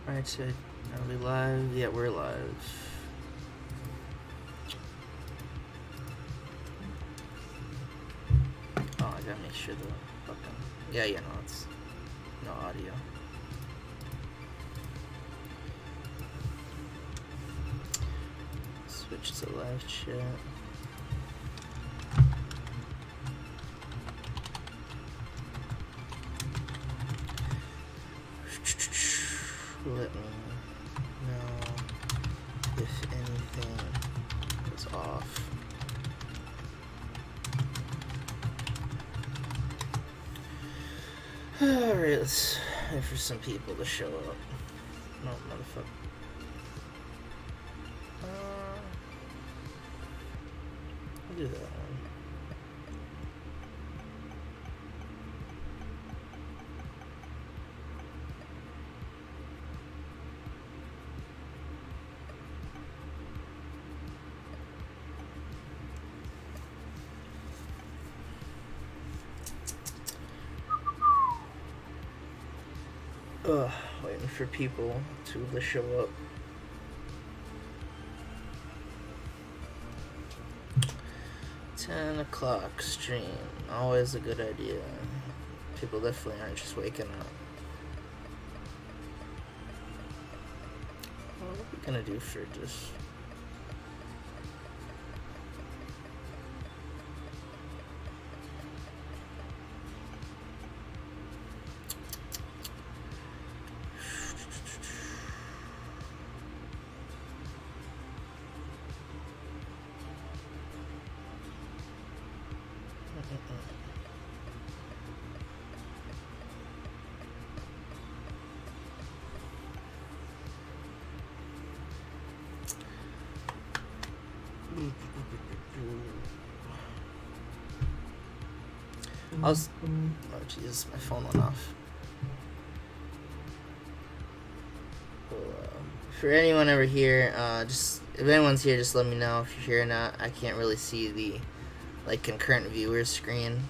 Alright, so are we live? Yeah, we're live. Oh, I gotta make sure the fucking... Yeah, no, it's no audio. Switch to live chat. Let me know if anything is off. Alright, let's wait for some people to show up. No, motherfucker. I'll do that one. Waiting for people to show up. $10 stream, always a good idea. People definitely aren't just waking up. What are we gonna do for just... oh Jesus, my phone went off. Well, for anyone ever here, just if anyone's here, just let me know if you're here or not. I can't really see the concurrent viewers screen.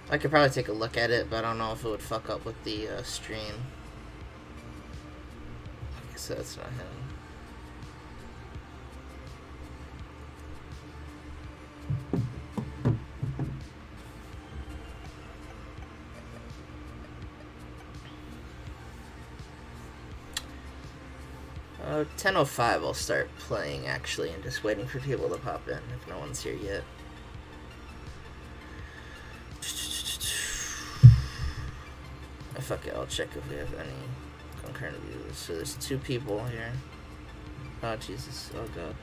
I could probably take a look at it, but I don't know if it would fuck up with the stream. Okay, so that's not him. Oh, 10:05 I'll start playing, actually, and just waiting for people to pop in if no one's here yet. Fuck it, I'll check if we have any concurrent viewers. So there's 2 people here. Oh, Jesus. Oh, God.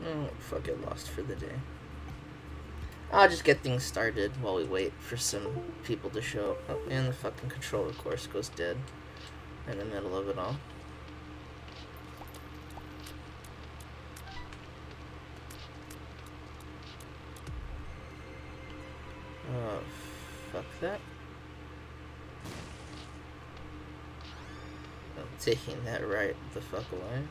Oh, fuck it, lost for the day. I'll just get things started while we wait for some people to show up. Oh, and the fucking controller, of course, goes dead in the middle of it all. Oh, fuck that. I'm taking that right the fuck away.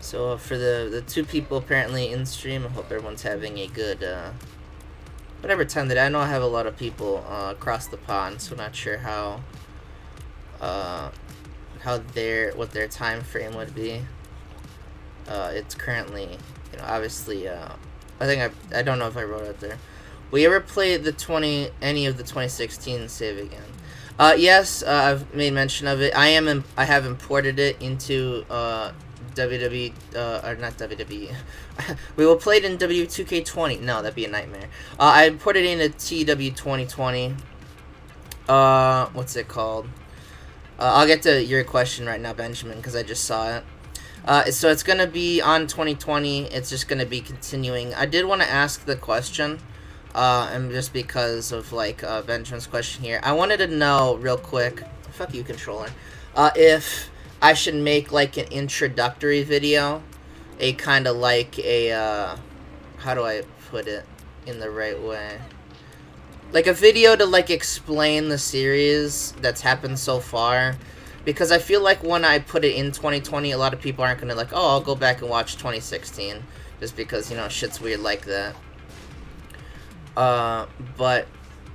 So for the 2 people apparently in stream, I hope everyone's having a good whatever time that I know I have a lot of people across the pond, so I'm not sure how what their time frame would be. It's currently, obviously I don't know if I wrote it there. Will you ever play any of the 2016 Save again? Yes, I've made mention of it. I have imported it into WWE, or not WWE. We will play it in W2K20. No, that'd be a nightmare. I imported it into TEW 2020. What's it called? I'll get to your question right now, Benjamin, because I just saw it. So it's going to be on 2020. It's just going to be continuing. I did want to ask the question, and just because of, like, Benjamin's question here. I wanted to know, real quick, fuck you, controller, if I should make, like, an introductory video, a kind of like a, how do I put it in the right way? Like a video to, like, explain the series that's happened so far. Because I feel like when I put it in 2020, a lot of people aren't going to, like, oh, I'll go back and watch 2016. Just because, you know, shit's weird like that. But,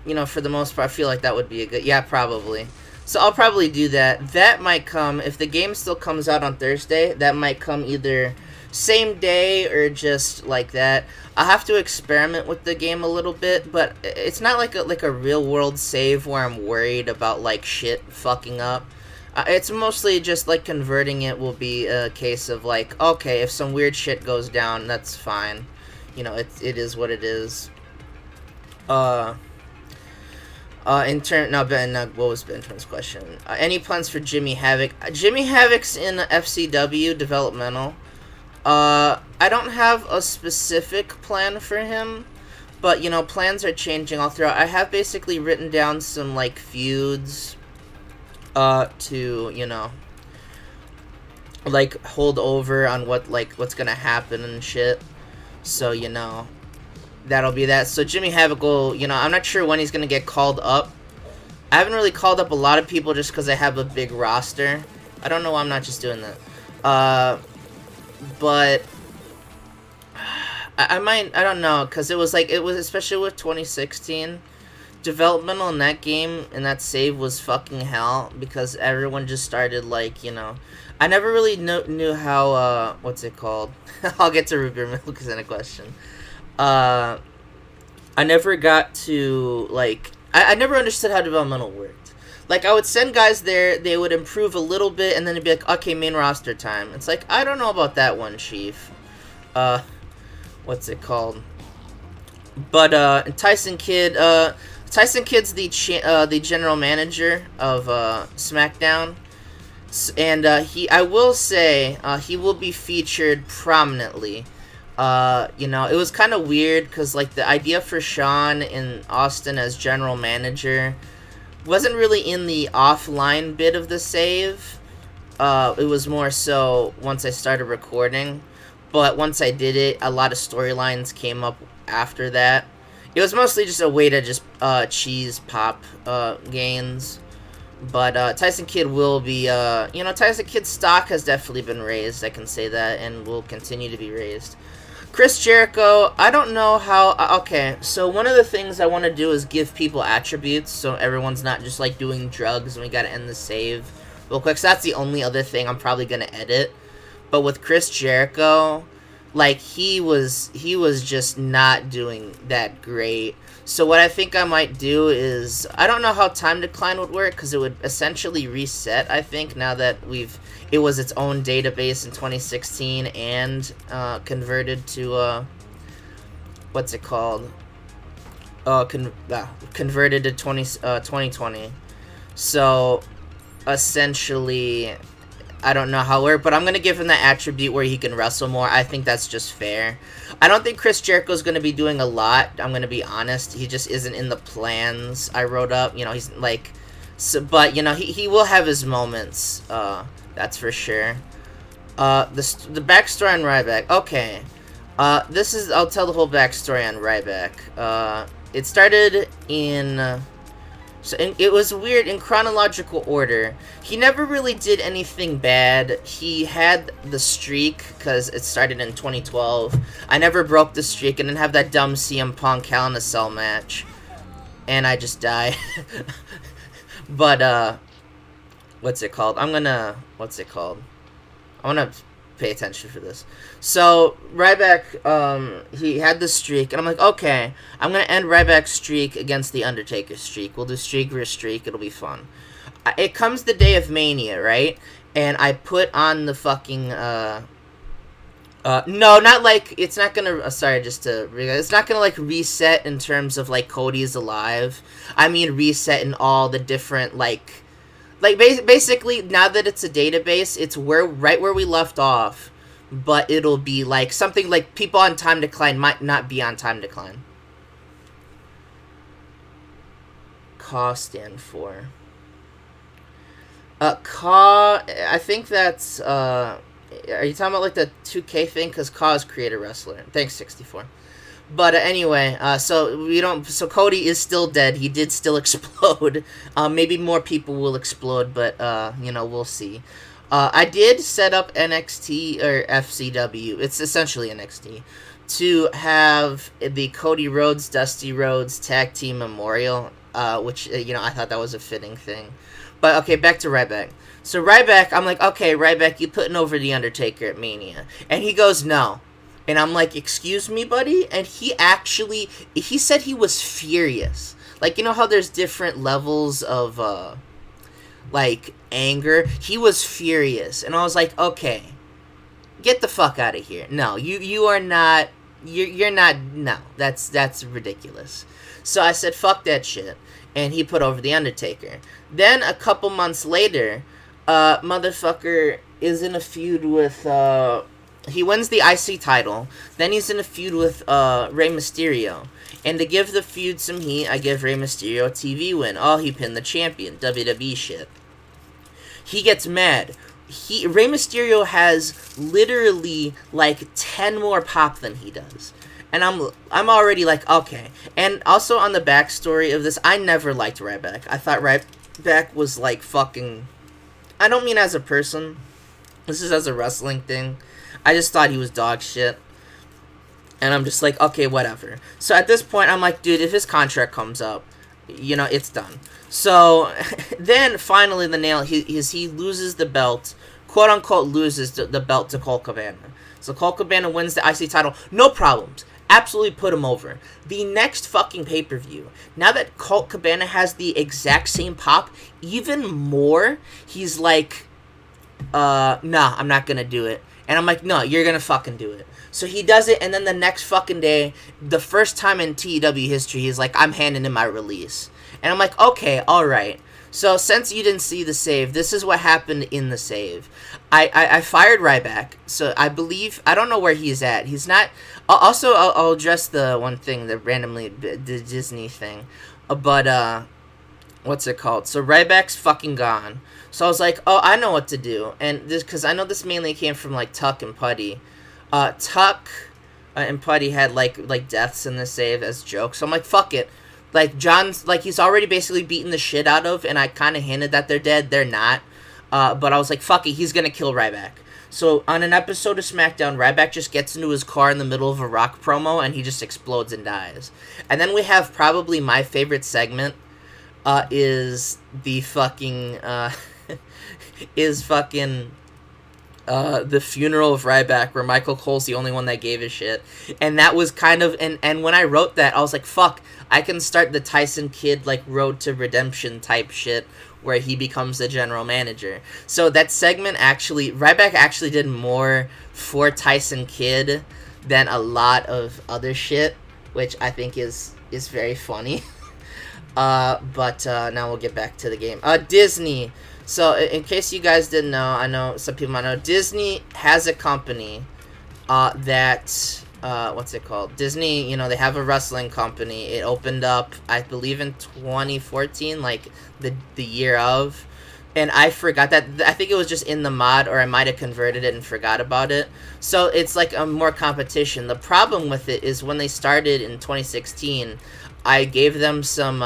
you know, for the most part, I feel like that would be a good... Yeah, probably. So I'll probably do that. That might come... If the game still comes out on Thursday, that might come either same day or just like that. I'll have to experiment with the game a little bit, but it's not like a real-world save where I'm worried about, like, shit fucking up. It's mostly just, like, converting it will be a case of, like, okay, if some weird shit goes down, that's fine. You know, it is what it is. What was Benjamin's question? Any plans for Jimmy Havoc? Jimmy Havoc's in FCW developmental. I don't have a specific plan for him, but, you know, plans are changing all throughout. I have basically written down some, like, feuds, to, you know, like, hold over on what's gonna happen and shit. So, you know, that'll be that. So Jimmy Havoc will, you know, I'm not sure when he's gonna get called up. I haven't really called up a lot of people just because I have a big roster. I don't know why I'm not just doing that. But I might, I don't know, because it was especially with 2016, developmental in that game and that save was fucking hell, because everyone just started, like, you know, I never really knew how, what's it called? I'll get to root beer milk in a question. I never got to, like, I never understood how developmental worked. Like, I would send guys there, they would improve a little bit, and then it'd be like, okay, main roster time. It's like, I don't know about that one, Chief. What's it called? But, Tyson Kidd, Tyson Kidd's the general manager of, SmackDown. And, I will say, he will be featured prominently. You know, it was kind of weird, because, like, the idea for Sean in Austin as general manager wasn't really in the offline bit of the save. It was more so once I started recording. But once I did it, a lot of storylines came up after that. It was mostly just a way to just cheese pop gains. But Tyson Kidd will be, you know, Tyson Kidd's stock has definitely been raised, I can say that, and will continue to be raised. Chris Jericho, I don't know how... Okay, so one of the things I want to do is give people attributes, so everyone's not just, like, doing drugs and we gotta end the save real quick. So that's the only other thing I'm probably gonna edit. But with Chris Jericho, like, he was just not doing that great. So what I think I might do is... I don't know how time decline would work, because it would essentially reset, I think, now that it was its own database in 2016 and converted to, what's it called? Converted to 2020. So, essentially, I don't know how it works, but I'm going to give him that attribute where he can wrestle more. I think that's just fair. I don't think Chris Jericho's going to be doing a lot, I'm going to be honest. He just isn't in the plans I wrote up. You know, he's like... So, but, you know, he will have his moments, that's for sure. The backstory on Ryback. Okay. I'll tell the whole backstory on Ryback. It started in... it was weird in chronological order. He never really did anything bad. He had the streak, because it started in 2012. I never broke the streak, and then have that dumb CM Punk Hell in a Cell match. And I just died. But, what's it called? I want to pay attention for this. So, Ryback, he had the streak, and I'm like, okay, I'm going to end Ryback's streak against The Undertaker's streak. We'll do streak versus streak, it'll be fun. It comes the day of Mania, right? And I put on the fucking, no, not like, it's not gonna, it's not gonna, like, reset in terms of, like, Cody's alive. I mean reset in all the different, like, Like, basically, now that it's a database, it's right where we left off, but it'll be, like, something like people on time decline might not be on time decline. CAW stand for? CAW, I think that's, are you talking about, like, the 2K thing? Because CAW is creator wrestler. Thanks, 64. But anyway, so Cody is still dead. He did still explode. Maybe more people will explode, but, we'll see. I did set up NXT, or FCW, it's essentially NXT, to have the Cody Rhodes, Dusty Rhodes Tag Team Memorial, which, I thought that was a fitting thing. But, okay, back to Ryback. So Ryback, I'm like, okay, Ryback, you putting over The Undertaker at Mania. And he goes, no. And I'm like, excuse me, buddy? And he said he was furious. Like, you know how there's different levels of, anger? He was furious. And I was like, okay, get the fuck out of here. No, you are not, you're not, no, that's ridiculous. So I said, fuck that shit. And he put over The Undertaker. Then, a couple months later, motherfucker is in a feud with, he wins the IC title. Then he's in a feud with Rey Mysterio. And to give the feud some heat, I give Rey Mysterio a TV win. Oh, he pinned the champion. WWE shit. He gets mad. Rey Mysterio has literally, 10 more pop than he does. And I'm already like, okay. And also on the backstory of this, I never liked Ryback. I thought Ryback was, fucking... I don't mean as a person. This is as a wrestling thing. I just thought he was dog shit. And I'm just like, okay, whatever. So at this point, I'm like, dude, if his contract comes up, it's done. So then finally the nail, he loses the belt, quote unquote loses the belt to Colt Cabana. So Colt Cabana wins the IC title, no problems. Absolutely put him over. The next fucking pay-per-view, now that Colt Cabana has the exact same pop, even more, he's like, nah, I'm not gonna do it. And I'm like, no, you're gonna fucking do it. So he does it, and then the next fucking day, the first time in TEW history, he's like, I'm handing in my release. And I'm like, okay, alright. So since you didn't see the save, this is what happened in the save. I fired Ryback, so I believe, I don't know where he's at. He's not, also, I'll address the one thing, the randomly, the Disney thing. But, what's it called? So Ryback's fucking gone. So I was like, oh, I know what to do. And this, because I know this mainly came from, Tuck and Putty. Tuck and Putty had, deaths in the save as jokes. So I'm like, fuck it. John's, he's already basically beaten the shit out of, and I kind of hinted that they're dead. They're not. But I was like, fuck it, he's gonna kill Ryback. So on an episode of SmackDown, Ryback just gets into his car in the middle of a Rock promo, and he just explodes and dies. And then we have probably my favorite segment, is the fucking, the funeral of Ryback, where Michael Cole's the only one that gave a shit. And that was kind of, and when I wrote that, I was like, fuck, I can start the Tyson Kidd, Road to Redemption type shit, where he becomes the general manager. So that segment actually, Ryback actually did more for Tyson Kidd than a lot of other shit, which I think is very funny. But now we'll get back to the game. Disney. So, in case you guys didn't know, I know some people might know, Disney has a company, that, what's it called? Disney, they have a wrestling company. It opened up, I believe, in 2014, the year of. And I forgot that, I think it was just in the mod, or I might have converted it and forgot about it. So, it's a more competition. The problem with it is when they started in 2016, I gave them some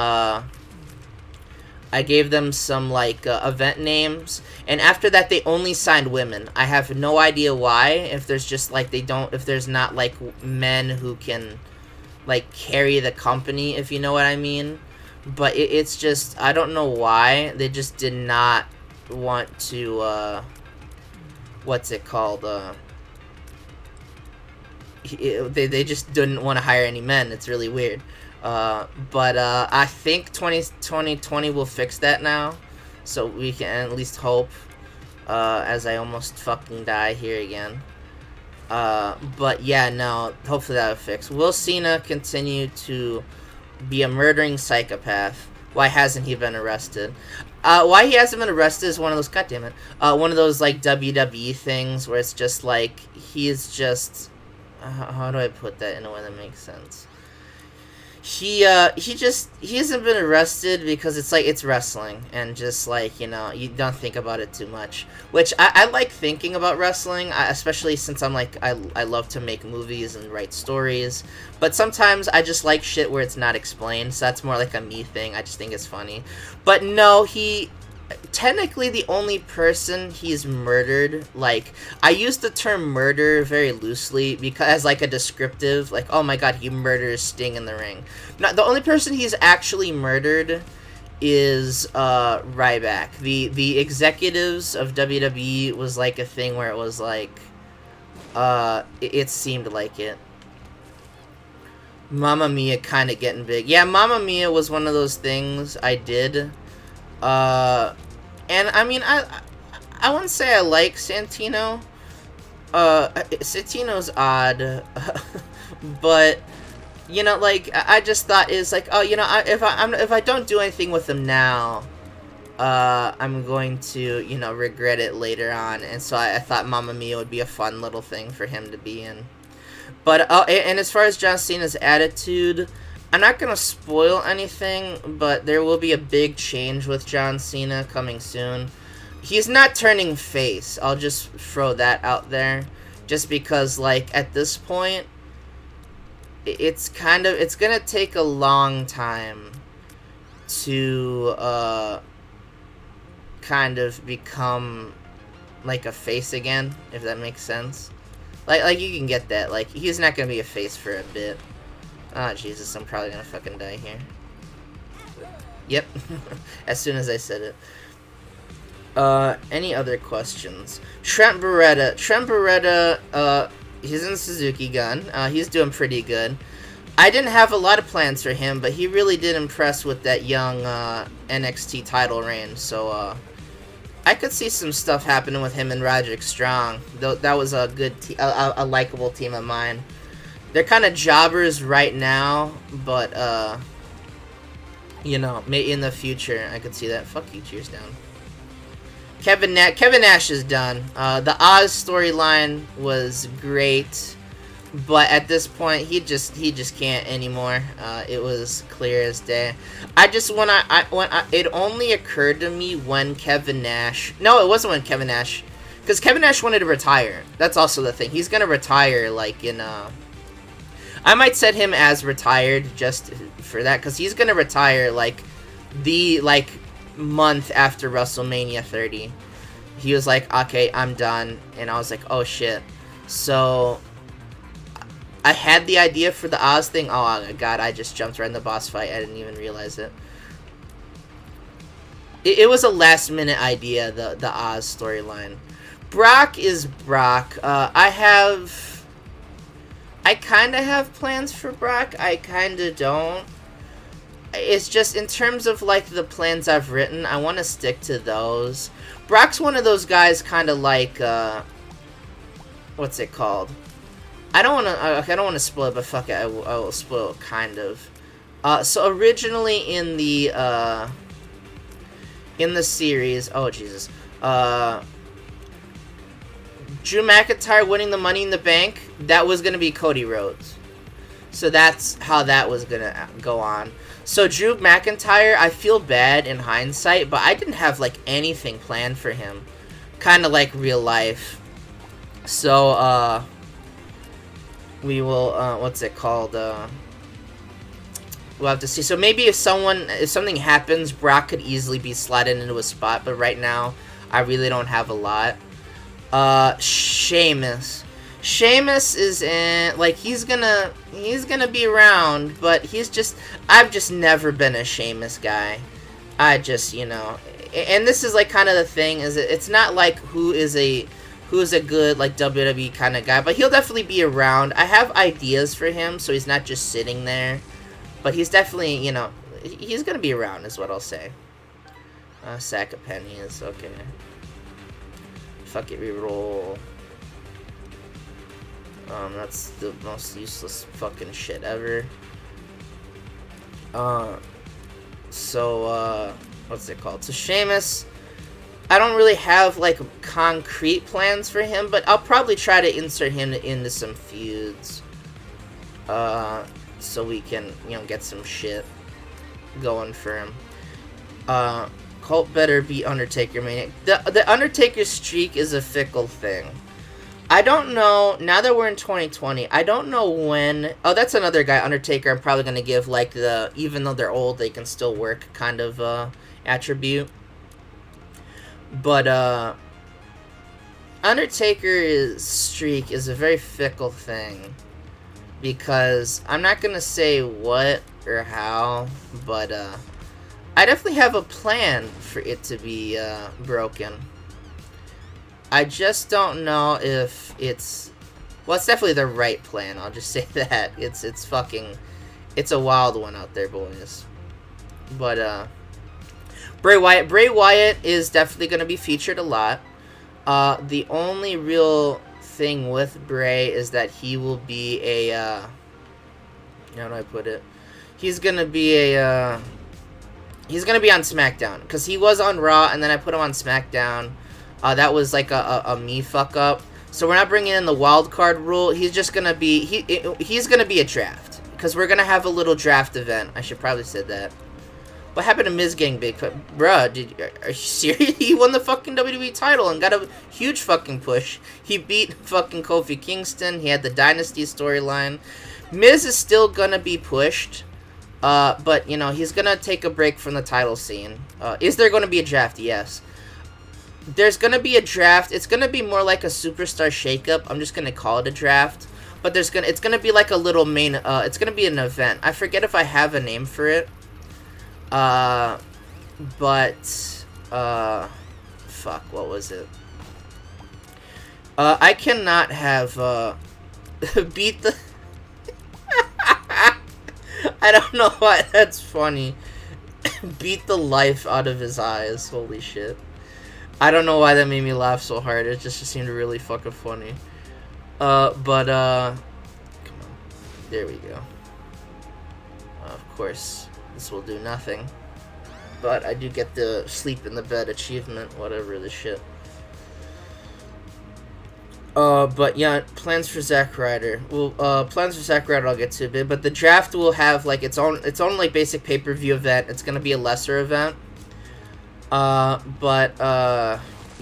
event names, and after that they only signed women. I have no idea why, if there's just if there's not men who can carry the company, if you know what I mean. But it's just, I don't know why they just did not want to what's it called, they just didn't want to hire any men. It's really weird. But I think 2020 will fix that now, so we can at least hope, as I almost fucking die here again. But yeah, no, hopefully that'll fix. Will Cena continue to be a murdering psychopath? Why hasn't he been arrested? why he hasn't been arrested is one of those, goddammit, one of those, like, WWE things where it's just, like, he's just, how do I put that in a way that makes sense? He hasn't been arrested because it's, like, it's wrestling, and just, like, you know, you don't think about it too much, which I like thinking about wrestling, especially since I'm, like, I love to make movies and write stories, but sometimes I just like shit where it's not explained, so that's more like a me thing. I just think it's funny. But no, technically the only person he's murdered, like, I use the term murder very loosely because as like a descriptive, like, oh my god, he murders Sting in the ring. No, the only person he's actually murdered is Ryback. The executives of WWE was like a thing where it was like it seemed like it. Mamma Mia kind of getting big. Yeah, Mamma Mia was one of those things I did. And I mean, I wouldn't say I like Santino. Santino's odd, but you know, like, I just thought is like, oh, you know, if I don't do anything with him now, I'm going to, you know, regret it later on, and so I thought Mamma Mia would be a fun little thing for him to be in. But and as far as John Cena's attitude, I'm not going to spoil anything, but there will be a big change with John Cena coming soon. He's not turning face. I'll just throw that out there. Just because, like, at this point, it's going to take a long time to, kind of become, like, a face again, if that makes sense. Like, you can get that. Like, he's not going to be a face for a bit. Ah, Jesus, I'm probably gonna fucking die here. Yep. As soon as I said it. Any other questions? Trent Barreta. Trent Barreta, he's in Suzuki Gun. He's doing pretty good. I didn't have a lot of plans for him, but he really did impress with that young, NXT title reign, so, I could see some stuff happening with him and Roderick Strong. Though that was a good, a likable team of mine. They're kind of jobbers right now, but, you know, maybe in the future, I could see that. Fuck you, cheers down. Kevin Nash is done. The Oz storyline was great, but at this point, he just can't anymore. It was clear as day. It only occurred to me when Kevin Nash, no, it wasn't when Kevin Nash, because Kevin Nash wanted to retire. That's also the thing. He's gonna retire, like, in, I might set him as retired just for that, because he's going to retire, like, the, like, month after WrestleMania 30. He was like, okay, I'm done, and I was like, oh, shit. So, I had the idea for the Oz thing. Oh, God, I just jumped right in the boss fight. I didn't even realize it. It was a last-minute idea, the Oz storyline. Brock is Brock. I kind of have plans for Brock. I kind of don't. It's just in terms of, like, the plans I've written, I want to stick to those. Brock's one of those guys kind of like, what's it called? I don't want to spoil it, but fuck it, I will spoil it, kind of. So originally in the series, oh, Jesus, Drew McIntyre winning the Money in the Bank, that was going to be Cody Rhodes. So that's how that was going to go on. So Drew McIntyre, I feel bad in hindsight, but I didn't have, like, anything planned for him. Kind of like real life. So, we will, what's it called, we'll have to see. So maybe if something happens, Brock could easily be slotted into a spot, but right now, I really don't have a lot. Sheamus. Sheamus is in, like, he's gonna be around, but I've just never been a Sheamus guy. I just, you know, and this is, like, kind of the thing, is it's not like who is a good, like, WWE kind of guy, but he'll definitely be around. I have ideas for him, so he's not just sitting there, but he's definitely, you know, he's gonna be around, is what I'll say. Sack of pennies, okay. Fuck it, reroll. That's the most useless fucking shit ever. what's it called? So Sheamus, I don't really have like concrete plans for him, but I'll probably try to insert him into some feuds, so we can, you know, get some shit going for him. Colt better beat Undertaker Mania. The Undertaker streak is a fickle thing. I don't know, now that we're in 2020, I don't know when... Oh, that's another guy, Undertaker, I'm probably going to give, like, the... Even though they're old, they can still work kind of, attribute. But, Undertaker's streak is a very fickle thing. Because, I'm not going to say what or how, but, I definitely have a plan for it to be, broken. I just don't know if it's... Well, it's definitely the right plan, I'll just say that. It's fucking... It's a wild one out there, boys. But, Bray Wyatt is definitely going to be featured a lot. The only real thing with Bray is that he will be a, how do I put it? He's going to be a, he's going to be on SmackDown. Because he was on Raw, and then I put him on SmackDown. That was like a me fuck up. So we're not bringing in the wild card rule. He's just going to be, he's going to be a draft. Because we're going to have a little draft event. I should probably said that. What happened to Miz getting big? Bruh, are you serious? He won the fucking WWE title and got a huge fucking push. He beat fucking Kofi Kingston. He had the Dynasty storyline. Miz is still gonna be pushed. But, you know, he's gonna take a break from the title scene. Is there gonna be a draft? Yes. There's gonna be a draft. It's gonna be more like a superstar shakeup. I'm just gonna call it a draft. But it's gonna be like a little main, it's gonna be an event. I forget if I have a name for it. Fuck, what was it? I cannot have, beat the... I don't know why that's funny. Beat the life out of his eyes, holy shit. I don't know why that made me laugh so hard, it just seemed really fucking funny. Come on. There we go. Of course. This will do nothing. But I do get the sleep in the bed achievement, whatever the shit. But yeah, plans for Zack Ryder. Well, plans for Zack Ryder I'll get to a bit, but the draft will have like its own like basic pay-per-view event. It's gonna be a lesser event. You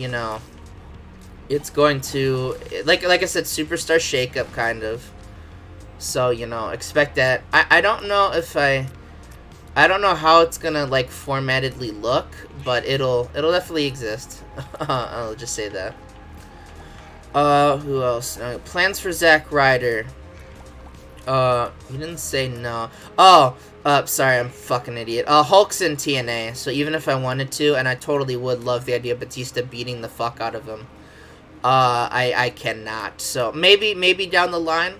know, it's going to like I said, superstar shakeup kind of. So, you know, expect that. I don't know if I don't know how it's gonna like formatedly look, but it'll definitely exist. I'll just say that. Who else? Plans for Zack Ryder. He didn't say no. Oh, sorry, I'm a fucking idiot. Hulk's in TNA, so even if I wanted to, and I totally would love the idea of Batista beating the fuck out of him, I cannot. So maybe down the line,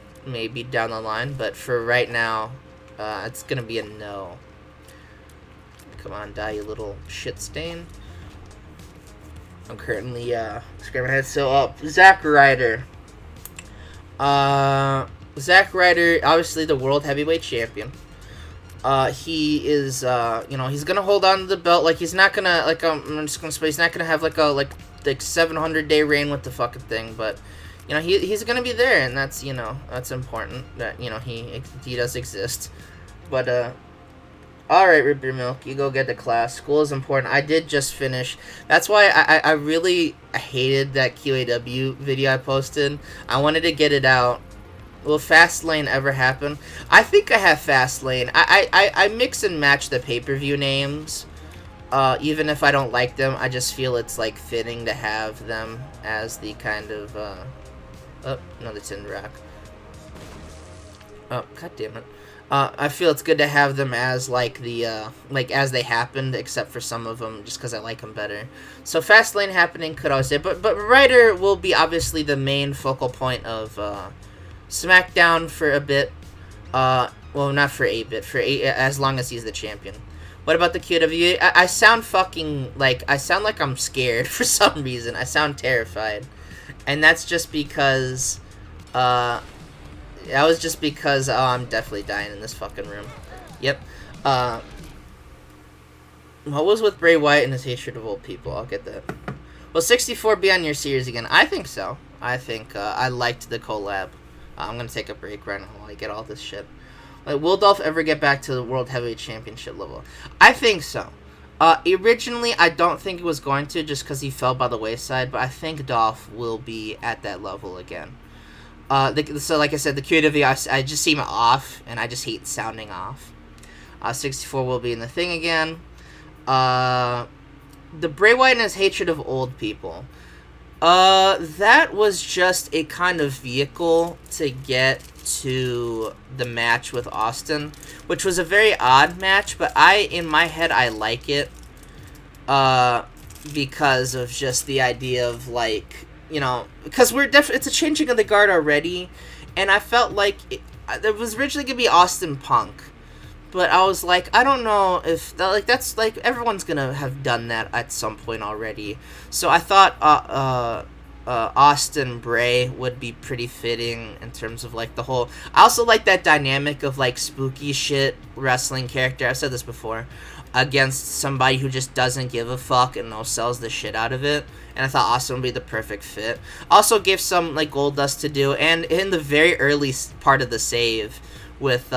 but for right now, it's gonna be a no. Come on, die, you little shit stain. I'm currently, scratching my head. So, Zack Ryder. Zack Ryder, obviously the world heavyweight champion. He is, you know, he's gonna hold on to the belt. Like, he's not gonna, like, I'm just gonna say, he's not gonna have, like, a 700-day reign with the fucking thing, but, you know, he's gonna be there, and that's, you know, that's important, that, you know, he does exist. But, alright, Rip Your Milk, you go get to class. School is important. I did just finish. That's why I really hated that QAW video I posted. I wanted to get it out. Will Fastlane ever happen? I think I have Fastlane. I mix and match the pay-per-view names. Even if I don't like them, I just feel it's, like, fitting to have them as the kind of, oh, another Tin Rock. Oh, god damn it. I feel it's good to have them as, like, the, like, as they happened, except for some of them, just because I like them better. So, Fastlane happening could always say, but Ryder will be, obviously, the main focal point of, SmackDown for a bit. Well, not for a bit, as long as he's the champion. What about the QW? I sound fucking, like, I sound like I'm scared for some reason. I sound terrified. And that's just because, that was just because, oh, I'm definitely dying in this fucking room. Yep. What was with Bray Wyatt and his hatred of old people? I'll get that. Will 64 be on your series again? I think so. I think I liked the collab. I'm going to take a break right now while I get all this shit. Like, will Dolph ever get back to the World Heavyweight Championship level? I think so. Originally, I don't think he was going to just because he fell by the wayside, but I think Dolph will be at that level again. So, like I said, the QW, I just seem off, and I just hate sounding off. 64 will be in the thing again. The Bray Wyatt and his hatred of old people. That was just a kind of vehicle to get to the match with Austin, which was a very odd match, but in my head, I like it, because of just the idea of, like, you know, because it's a changing of the guard already, and I felt like it was originally gonna be Austin Punk, but I was like, I don't know if that's like everyone's gonna have done that at some point already, so I thought Austin Bray would be pretty fitting in terms of like the whole. I also like that dynamic of like spooky shit wrestling character. I've said this before, against somebody who just doesn't give a fuck and sells the shit out of it. And I thought Austin would be the perfect fit. Also gave some like Gold Dust to do, and in the very early part of the save with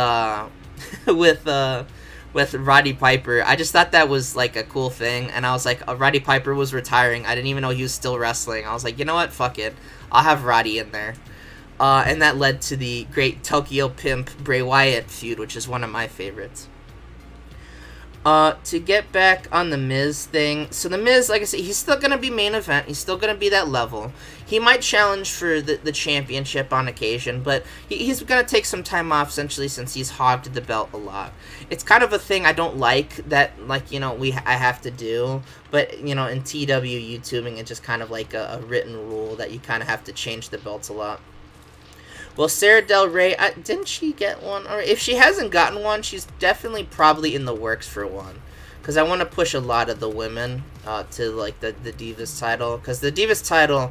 with Roddy Piper, I just thought that was like a cool thing, and I was like, Roddy Piper was retiring. I didn't even know he was still wrestling. I was like, you know what, fuck it, I'll have Roddy in there, and that led to the great Tokyo Pimp Bray Wyatt feud, which is one of my favorites. To get back on the Miz thing, so the Miz, like I said, he's still gonna be main event. He's still gonna be that level. He might challenge for the championship on occasion, but he's gonna take some time off, essentially, since he's hogged the belt a lot. It's kind of a thing I don't like that, like, you know, I have to do, but, you know, in TEW YouTubing, it's just kind of like a written rule that you kind of have to change the belts a lot. Well, Sara Del Rey, didn't she get one? Or if she hasn't gotten one, she's definitely probably in the works for one. Because I want to push a lot of the women to, like, the Divas title. Because the Divas title,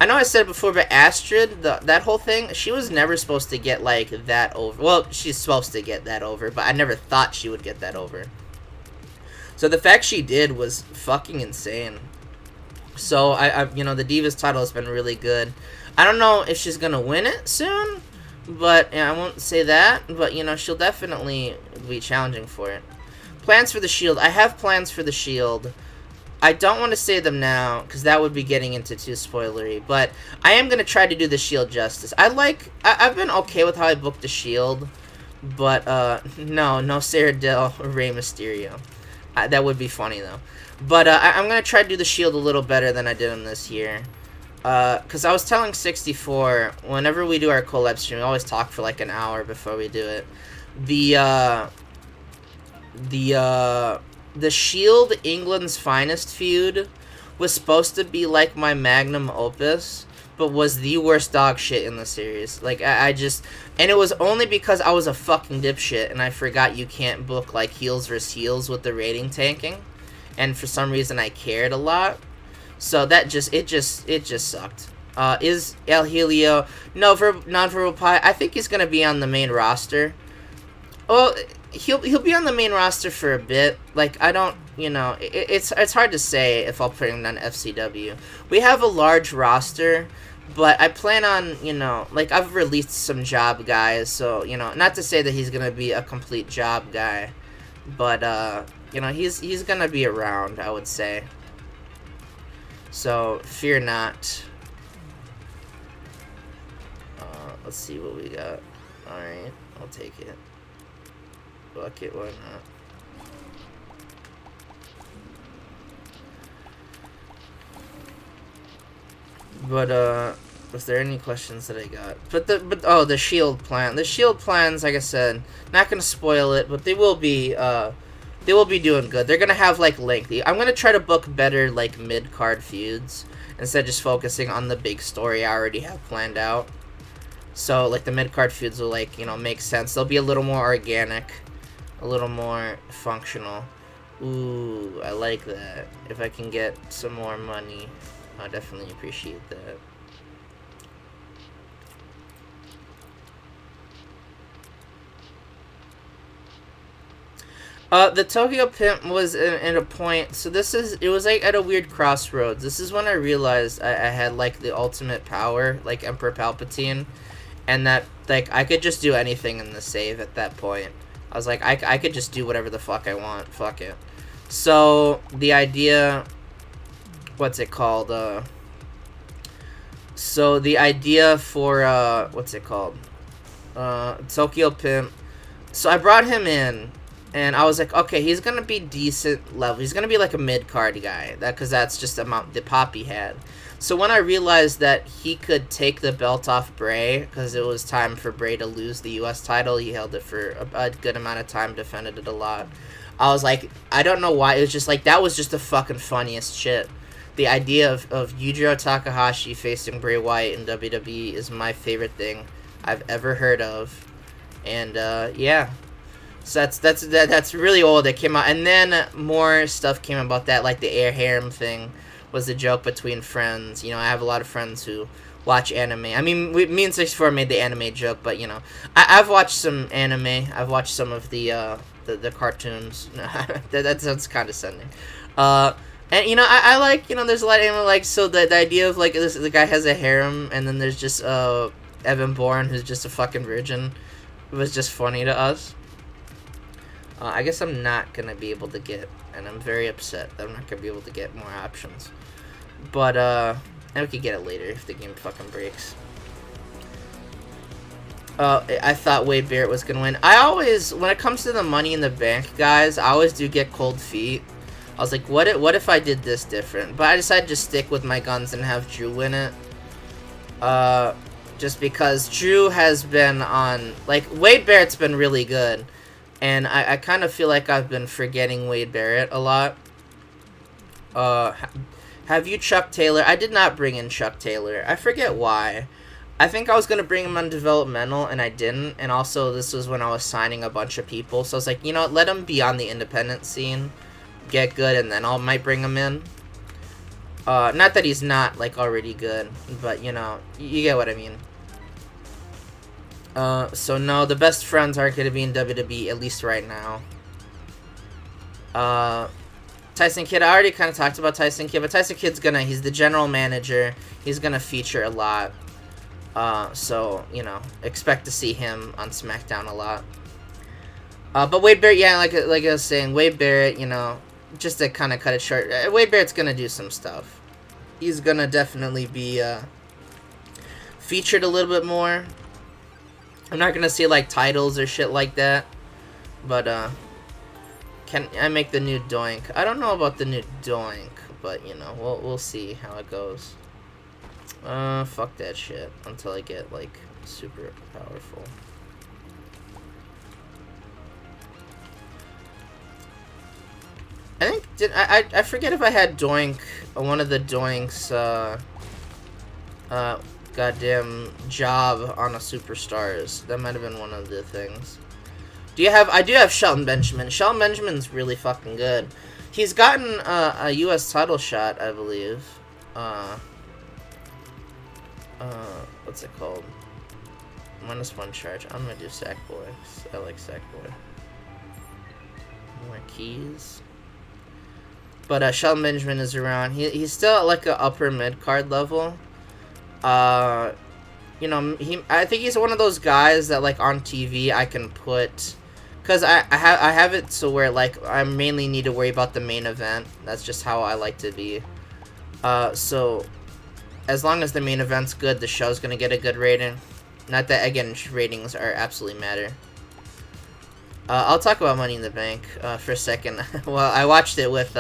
I know I said it before, but Astrid, that whole thing, she was never supposed to get, like, that over. Well, she's supposed to get that over, but I never thought she would get that over. So the fact she did was fucking insane. So, you know, the Divas title has been really good. I don't know if she's going to win it soon, but I won't say that. But, you know, she'll definitely be challenging for it. Plans for the Shield. I have plans for the Shield. I don't want to say them now, because that would be getting into too spoilery. But I am going to try to do the Shield justice. I've been okay with how I booked the Shield. But, no Sara Del Rey Mysterio. That would be funny, though. But I'm going to try to do the Shield a little better than I did them this year. Because I was telling 64, whenever we do our collab stream, we always talk for like an hour before we do it. The Shield England's Finest feud was supposed to be like my magnum opus, but was the worst dog shit in the series. Like, and it was only because I was a fucking dipshit and I forgot you can't book like heels versus heels with the rating tanking, and for some reason I cared a lot. So it just sucked. Is El Helio non-verbal pie? I think he's gonna be on the main roster. Well, he'll be on the main roster for a bit. Like, I don't, you know, it's hard to say if I'll put him on FCW. We have a large roster, but I plan on, you know, like, I've released some job guys, so, you know, not to say that he's gonna be a complete job guy, but you know, he's gonna be around, I would say. So, fear not. Let's see what we got. Alright, I'll take it. Fuck it, why not? But, was there any questions that I got? But the Shield plan. The Shield plans, like I said, not gonna spoil it, but they will be doing good. They're gonna have like lengthy. I'm gonna try to book better like mid-card feuds instead of just focusing on the big story I already have planned out. So like the mid-card feuds will, like, you know, make sense. They'll be a little more organic, a little more functional. Ooh, I like that. If I can get some more money, I definitely appreciate that. The Tokyo Pimp was in a point. So it was like at a weird crossroads. This is when I realized I had like the ultimate power, like Emperor Palpatine, and that like I could just do anything in the save at that point. I was like, I could just do whatever the fuck I want. Fuck it. So the idea, what's it called? So the idea for what's it called? Tokyo Pimp. So I brought him in. And I was like, okay, he's gonna be decent level. He's gonna be like a mid card guy, because that's just the amount the pop he had. So when I realized that he could take the belt off Bray, because it was time for Bray to lose the U.S. title, he held it for a good amount of time, defended it a lot. I was like, I don't know why. It was just like that was just the fucking funniest shit. The idea of Yujiro Takahashi facing Bray Wyatt in WWE is my favorite thing I've ever heard of, and yeah. So that's really old. It came out, and then more stuff came about that, like the air harem thing was a joke between friends. You know, I have a lot of friends who watch anime. I mean, me and 64 made the anime joke, but you know, I've watched some anime. I've watched some of the cartoons. that sounds condescending. And you know, I like, you know, there's a lot of anime, like, so the idea of like the guy has a harem, and then there's just Evan Bourne, who's just a fucking virgin. It was just funny to us. I guess I'm not going to be able to get, and I'm very upset that I'm not going to be able to get more options. But, and we could get it later if the game fucking breaks. I thought Wade Barrett was going to win. I always, when it comes to the Money in the Bank, guys, I always do get cold feet. I was like, what if I did this different? But I decided to stick with my guns and have Drew win it. Just because Drew has been on, like, Wade Barrett's been really good. And I kind of feel like I've been forgetting Wade Barrett a lot. Have you Chuck Taylor? I did not bring in Chuck Taylor. I forget why. I think I was going to bring him on developmental, and I didn't. And also, this was when I was signing a bunch of people. So I was like, you know what? Let him be on the independent scene. Get good, and then I might bring him in. Not that he's not, like, already good. But, you know, you get what I mean. So no, the best friends aren't going to be in WWE, at least right now. Tyson Kidd, I already kind of talked about Tyson Kidd, but Tyson Kidd's he's the general manager. He's gonna feature a lot. So, you know, expect to see him on SmackDown a lot. But Wade Barrett, yeah, like I was saying, Wade Barrett, you know, just to kind of cut it short, Wade Barrett's gonna do some stuff. He's gonna definitely be, featured a little bit more. I'm not gonna say like titles or shit like that, but can I make the new Doink? I don't know about the new Doink, but you know, we'll see how it goes. Fuck that shit until I get like super powerful. I think I forget if I had Doink, one of the Doinks goddamn job on a Superstars. That might have been one of the things. I do have Shelton Benjamin. Shelton Benjamin's really fucking good. He's gotten a US title shot, I believe. What's it called? -1 charge. I'm gonna do Sackboy. I like Sackboy. More keys. But Shelton Benjamin is around. He's still at like a upper mid card level. You know, I think he's one of those guys that like on TV I can put, cause I have it so where like I mainly need to worry about the main event. That's just how I like to be. So as long as the main event's good, the show's gonna get a good rating. Not that, again, ratings are absolutely matter. I'll talk about Money in the Bank for a second. Well, I watched it with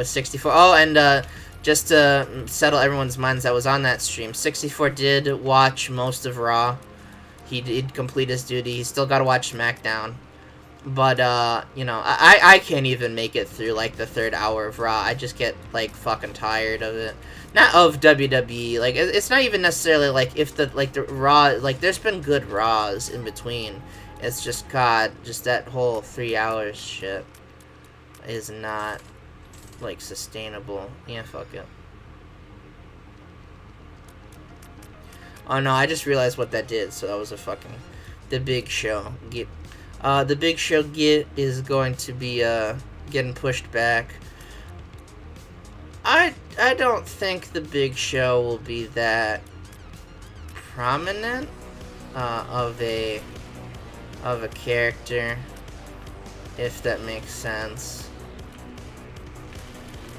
64. Oh, and just to settle everyone's minds that was on that stream, 64 did watch most of Raw. He did complete his duty. He still got to watch SmackDown. But, you know, I can't even make it through, like, the 3rd hour of Raw. I just get, like, fucking tired of it. Not of WWE. Like, it's not even necessarily, like, if the Raw... Like, there's been good Raws in between. It's just, God, just that whole 3 hours shit is not, like, sustainable. Yeah, fuck it. Oh, no, I just realized what that did. So that was a fucking... The Big Show. The Big Show is going to be getting pushed back. I don't think the Big Show will be that prominent of a character, if that makes sense.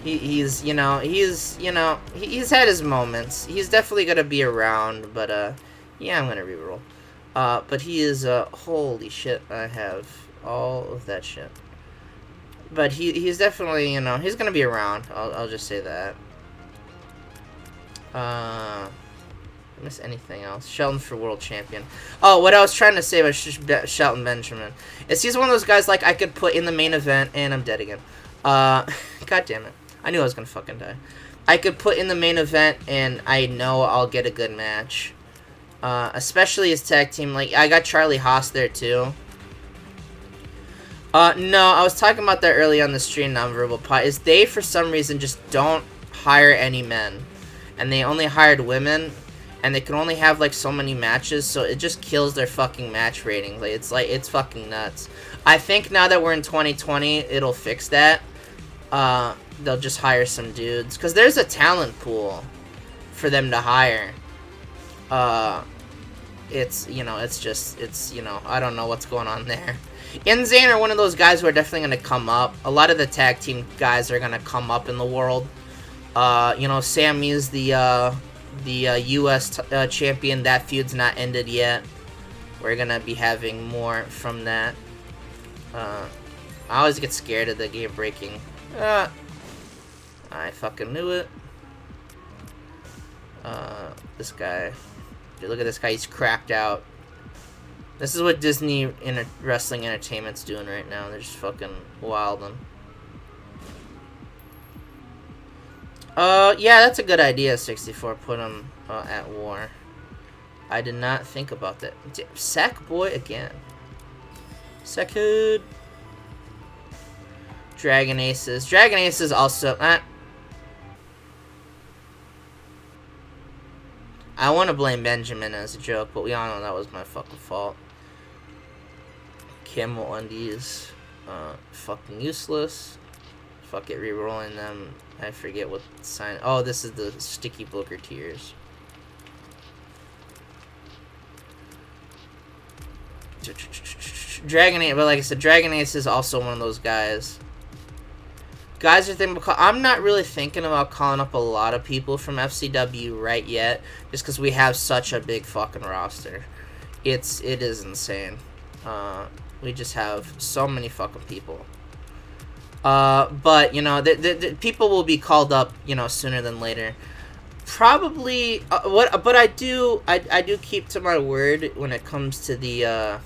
He's had his moments. He's definitely gonna be around, but yeah, I'm gonna reroll. But he is holy shit, I have all of that shit. But he's definitely, he's gonna be around. I'll just say that. Miss anything else? Shelton for world champion. Oh, what I was trying to say about Shelton Benjamin is he's one of those guys like I could put in the main event, and I'm dead again. God damn it! I knew I was gonna fucking die. I could put in the main event, and I know I'll get a good match. Especially his tag team. Like I got Charlie Haas there too. No, I was talking about that early on the stream. Nonverbal Pie is they for some reason just don't hire any men, and they only hired women. And they can only have like so many matches, so it just kills their fucking match rating. It's fucking nuts. I think now that we're in 2020, it'll fix that. They'll just hire some dudes because there's a talent pool for them to hire. I don't know what's going on there. And Zayn are one of those guys who are definitely gonna come up. A lot of the tag team guys are gonna come up in the world. Sammy is the U.S. champion. That feud's not ended yet. We're gonna be having more from that. I always get scared of the game breaking. I fucking knew it. This guy. Dude, look at this guy. He's cracked out. This is what Disney Wrestling Entertainment's doing right now. They're just fucking wilding. Yeah, that's a good idea, 64. Put him at war. I did not think about that. Sackboy again. Second. Dragon Aces. Dragon Aces also... I want to blame Benjamin as a joke, but we all know that was my fucking fault. Camel Undies. Fucking useless. Fuck it, rerolling them. I forget what sign. Oh, this is the Sticky Booker Tears. Dragon Ace, but like I said, Dragon Ace is also one of those guys. Guys are thinking about I'm not really thinking about calling up a lot of people from FCW right yet, just because we have such a big fucking roster. It is insane. We just have so many fucking people. But the people will be called up, sooner than later. Probably, but I do keep to my word when it comes to the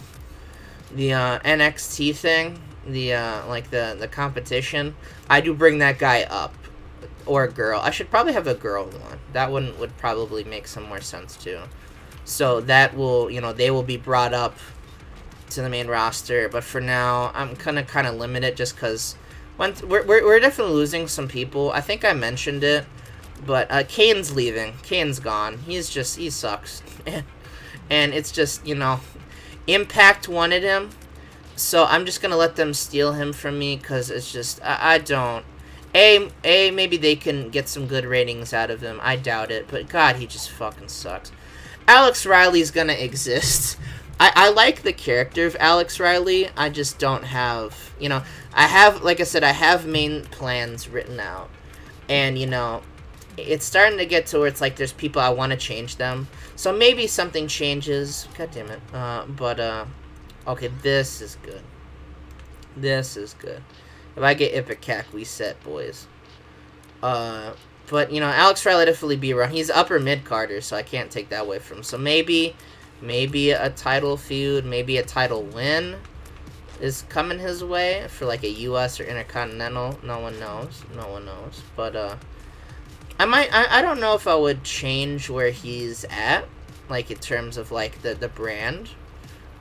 NXT thing, the competition. I do bring that guy up, or a girl. I should probably have a girl one. That one would probably make some more sense too. So that will, they will be brought up to the main roster. But for now, I'm gonna kind of limit it just because. We're definitely losing some people. I think I mentioned it, but Kane's leaving. Kane's gone. He sucks. And it's just, Impact wanted him, so I'm just going to let them steal him from me, because it's just, I don't. Maybe they can get some good ratings out of him. I doubt it, but God, he just fucking sucks. Alex Riley's going to exist. I like the character of Alex Riley. I just don't have, I have, like I said, I have main plans written out. And, it's starting to get to where it's like there's people I want to change them. So maybe something changes. God damn it. Okay, this is good. This is good. If I get Ipecac, we set, boys. But, Alex Riley definitely be around. He's upper mid-carder, so I can't take that away from him. So maybe a title feud, maybe a title win is coming his way for like a U.S. or Intercontinental. No one knows. But I don't know if I would change where he's at, like in terms of like the brand.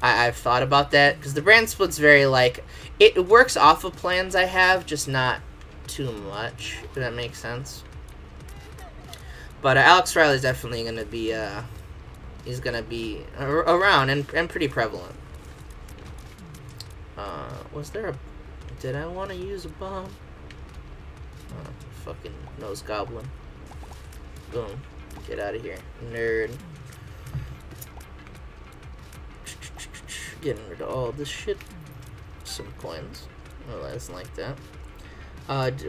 I've thought about that because the brand split's very like it works off of plans I have, just not too much. If that makes sense. But Alex Riley's definitely gonna be he's gonna be around and pretty prevalent. Was there a... Did I want to use a bomb? Oh, fucking nose goblin. Boom. Get out of here. Nerd. Getting rid of all this shit. Some coins. Well, I doesn't like that.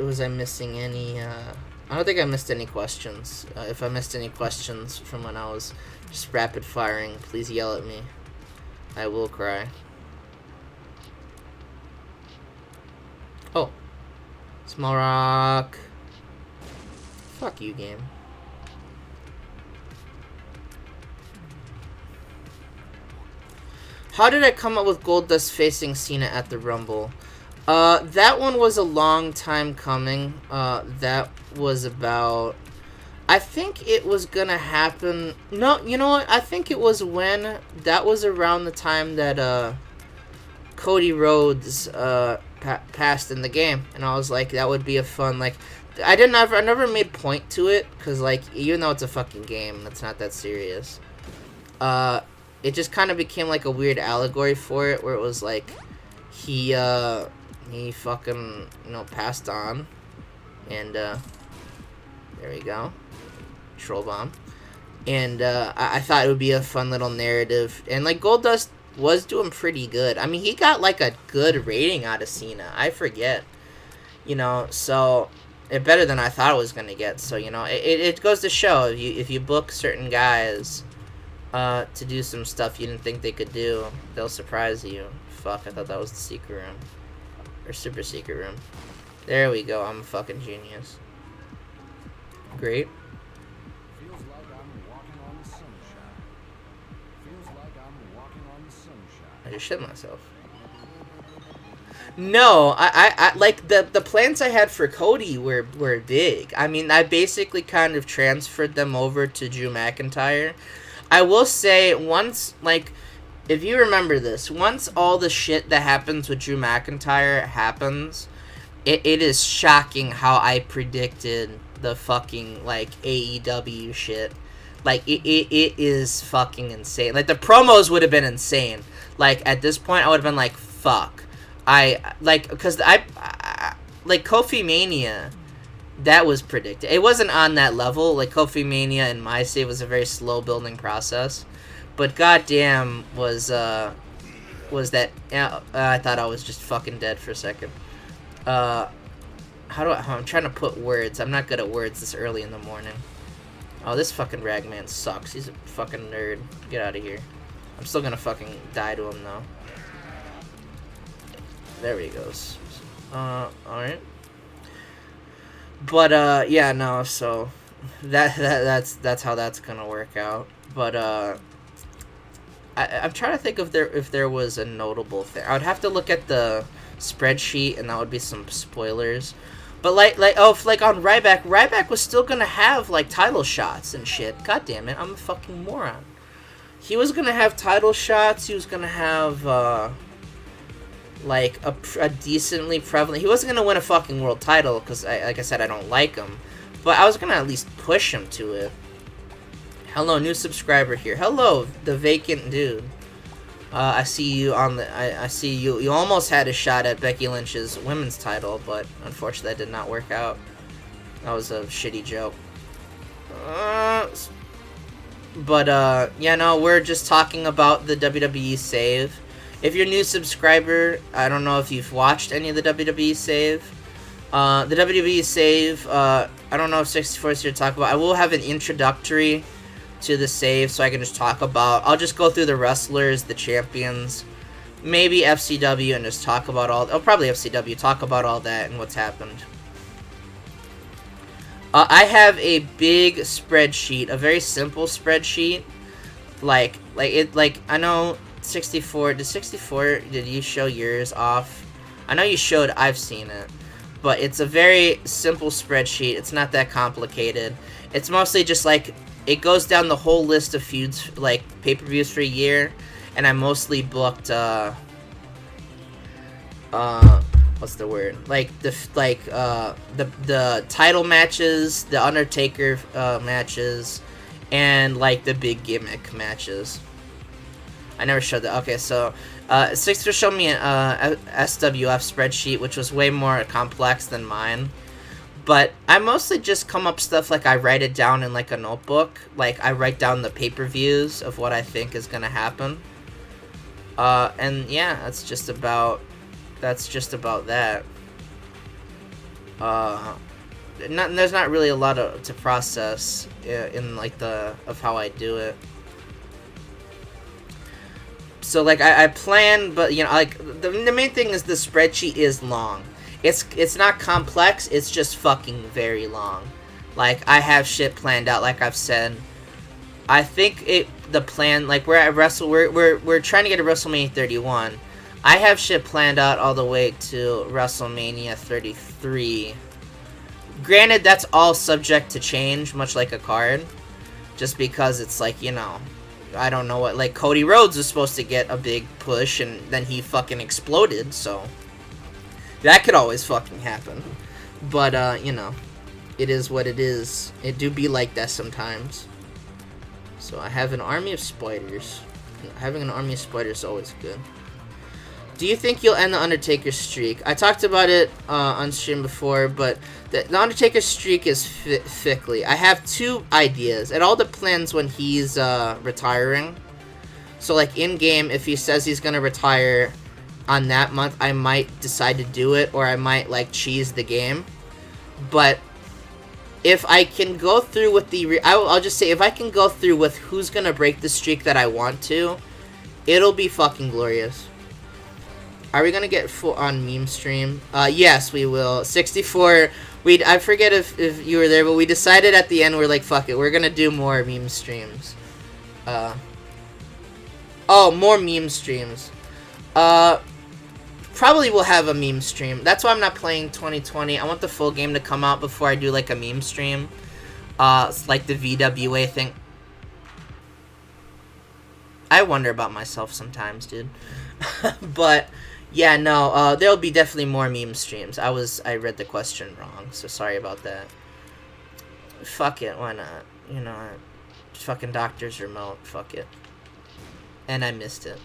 Was I missing any, I don't think I missed any questions. If I missed any questions from when I was just rapid firing, please yell at me. I will cry. Oh. Small rock. Fuck you, game. How did I come up with Goldust facing Cena at the Rumble? That one was a long time coming. That was about... I think it was gonna happen... No, you know what? I think it was when... That was around the time that, Cody Rhodes, passed in the game. And I was like, that would be a fun, like... I never made point to it, because, like, even though it's a fucking game, it's not that serious. It just kind of became, like, a weird allegory for it, where it was, like, he fucking, you know, passed on. And, there we go. Troll bomb. And, I thought it would be a fun little narrative. And, like, Goldust was doing pretty good. I mean, he got, like, a good rating out of Cena. I forget. You know, so... better than I thought it was going to get. So, you know, it goes to show, if you book certain guys... to do some stuff you didn't think they could do, they'll surprise you. Fuck, I thought that was the secret room. Or super secret room. There we go, I'm a fucking genius. Great. Feels like I'm walking on the sunshine. Feels like I'm walking on the sunshine. I just shit myself. No, I like, the plans I had for Cody were big. I mean, I basically kind of transferred them over to Drew McIntyre. I will say, once, like, if you remember this, once all the shit that happens with Drew McIntyre happens, it is shocking how I predicted the fucking, like, AEW shit. Like, it is fucking insane. Like, the promos would have been insane. Like, at this point, I would have been like, fuck. Because I like, Kofi Mania... That was predicted. It wasn't on that level. Like, Kofi Mania and My Save was a very slow building process. But goddamn was that... I thought I was just fucking dead for a second. I'm trying to put words. I'm not good at words this early in the morning. Oh, this fucking ragman sucks. He's a fucking nerd. Get out of here. I'm still gonna fucking die to him, though. There he goes. Alright. But, yeah, no, so that's how that's gonna work out. But, I'm trying to think if there was a notable thing. I would have to look at the spreadsheet, and that would be some spoilers. But, like on Ryback was still gonna have, like, title shots and shit. God damn it, I'm a fucking moron. He was gonna have title shots, he was gonna have, like, a decently prevalent... He wasn't going to win a fucking world title, because, like I said, I don't like him. But I was going to at least push him to it. Hello, new subscriber here. Hello, the vacant dude. I see you on the... I see you. You almost had a shot at Becky Lynch's women's title, but unfortunately that did not work out. That was a shitty joke. Yeah, no, we're just talking about the WWE Save. If you're a new subscriber, I don't know if you've watched any of the WWE Save. The WWE Save, I don't know if 64 is here to talk about. I will have an introductory to the Save, so I can just talk about... I'll just go through the wrestlers, the champions, maybe FCW, and just talk about all... Oh, probably FCW, talk about all that and what's happened. I have a big spreadsheet, a very simple spreadsheet. Like, I know... 64, did you show yours off? I know you showed, I've seen it. But it's a very simple spreadsheet. It's not that complicated. It's mostly just, like, it goes down the whole list of feuds, like, pay-per-views for a year. And I mostly booked, what's the word? Like, the title matches, the Undertaker, matches, and, like, the big gimmick matches. I never showed that. Okay, so Sixer showed me a SWF spreadsheet, which was way more complex than mine. But I mostly just come up stuff like I write it down in like a notebook. Like I write down the pay-per-views of what I think is gonna happen. And yeah, that's just about that. There's not really a lot to process in like of how I do it. So like I plan, but you know, like the main thing is the spreadsheet is long. It's not complex. It's just fucking very long. Like I have shit planned out. Like I've said, I think the plan, like we're at we're trying to get to WrestleMania 31. I have shit planned out all the way to WrestleMania 33. Granted, that's all subject to change, much like a card. Just because it's like, you know, I don't know what, like Cody Rhodes was supposed to get a big push and then he fucking exploded, so that could always fucking happen. But, you know, it is what it is. It do be like that sometimes. So I have an army of spiders. Having an army of spiders is always good. Do you think you'll end the Undertaker streak? I talked about it on stream before, but the Undertaker streak is fickly. I have two ideas. It all depends when he's retiring. So, like, in-game, if he says he's going to retire on that month, I might decide to do it, or I might, like, cheese the game. But if I can go through with I'll just say, if I can go through with who's going to break the streak that I want to, it'll be fucking glorious. Are we gonna get full on meme stream? Yes, we will. 64. I forget if you were there, but we decided at the end, we're like, fuck it, we're gonna do more meme streams. More meme streams. Probably will have a meme stream. That's why I'm not playing 2020. I want the full game to come out before I do like a meme stream. It's like the VWA thing. I wonder about myself sometimes, dude. But yeah, no, there'll be definitely more meme streams. I read the question wrong, so sorry about that. Fuck it, why not? You know, fucking doctor's remote, fuck it. And I missed it.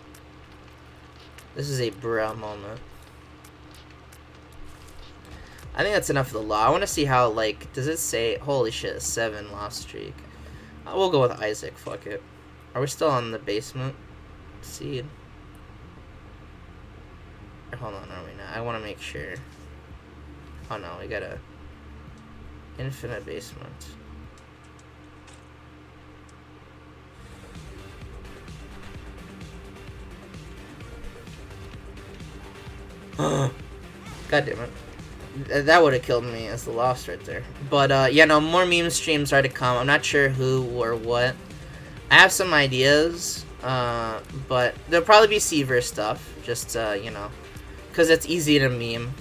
This is a bruh moment. I think that's enough of the law. I want to see how, like, does it say, holy shit, 7 loss streak. We'll go with Isaac, fuck it. Are we still on the basement seed? Hold on, are we not? I want to make sure. Oh no, we got a infinite basement. God damn it. That would have killed me as the loss right there. But, yeah, no, more meme streams are to come. I'm not sure who or what. I have some ideas, but there'll probably be Seaver stuff. Just, you know, because it's easy to meme.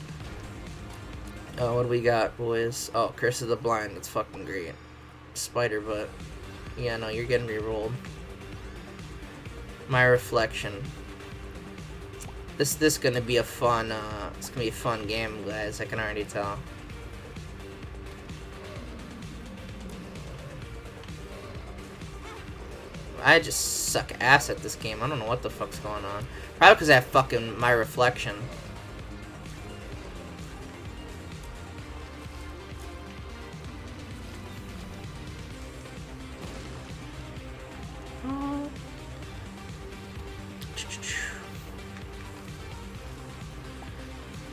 Oh, what do we got, boys? Oh, Curse of the Blind. That's fucking great. Spider butt. Yeah, no, you're getting re-rolled. My Reflection. This gonna be a fun, it's gonna be a fun game, guys. I can already tell. I just suck ass at this game. I don't know what the fuck's going on. Probably because I have fucking My Reflection.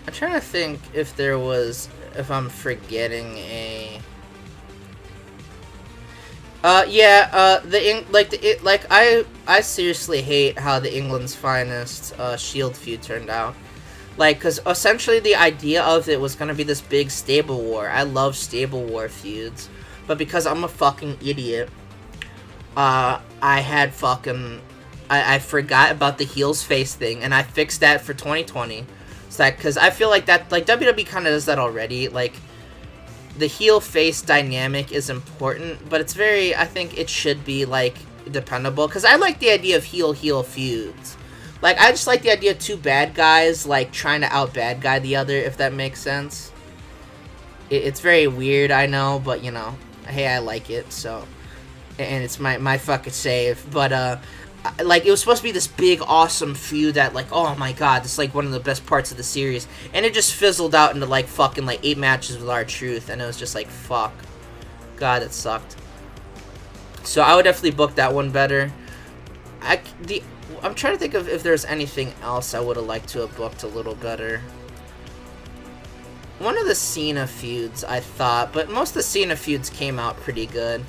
I'm trying to think if if I'm forgetting a... I seriously hate how the England's Finest Shield feud turned out. Like, because essentially the idea of it was gonna be this big stable war. I love stable war feuds, but because I'm a fucking idiot, I forgot about the heels face thing, and I fixed that for 2020. It's like, because I feel like that, like, WWE kind of does that already. Like, the heel-face dynamic is important, but it's very, I think it should be, like, dependable. Because I like the idea of heel-heel feuds. Like, I just like the idea of two bad guys, like, trying to out-bad guy the other, if that makes sense. It's very weird, I know, but, you know, hey, I like it, so. And it's my fucking save. But, like, it was supposed to be this big, awesome feud that, like, oh my god, this is, like, one of the best parts of the series. And it just fizzled out into, like, fucking, like, 8 matches with R-Truth. And it was just like, fuck. God, it sucked. So I would definitely book that one better. I'm trying to think of if there's anything else I would have liked to have booked a little better. One of the Cena feuds, I thought, but most of the Cena feuds came out pretty good.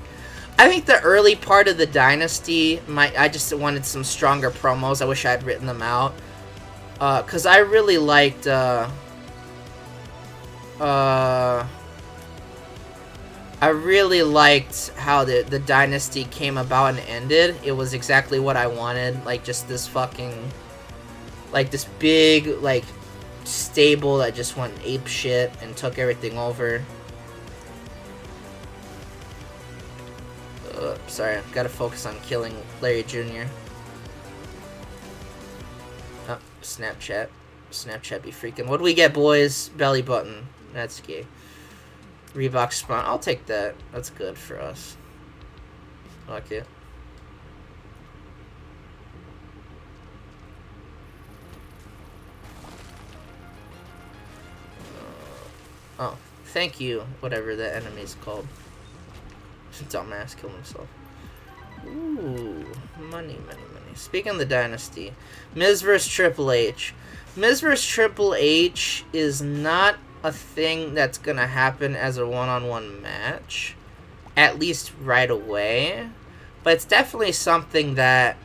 I think the early part of the Dynasty, I just wanted some stronger promos. I wish I had written them out. Because I really liked, I really liked how the Dynasty came about and ended. It was exactly what I wanted. Like, just this fucking, like, this big, like, stable that just went ape shit and took everything over. Sorry, I've got to focus on killing Larry Jr. Oh, Snapchat. Snapchat be freaking. What do we get, boys? Belly button. That's gay. Reebok spawn. I'll take that. That's good for us. I like it. Oh, thank you. Whatever the enemy's called. Dumbass killed himself. Ooh, money. Speaking of the Dynasty, Miz vs. Triple H. Miz vs. Triple H is not a thing that's gonna happen as a one-on-one match, at least right away. But it's definitely something that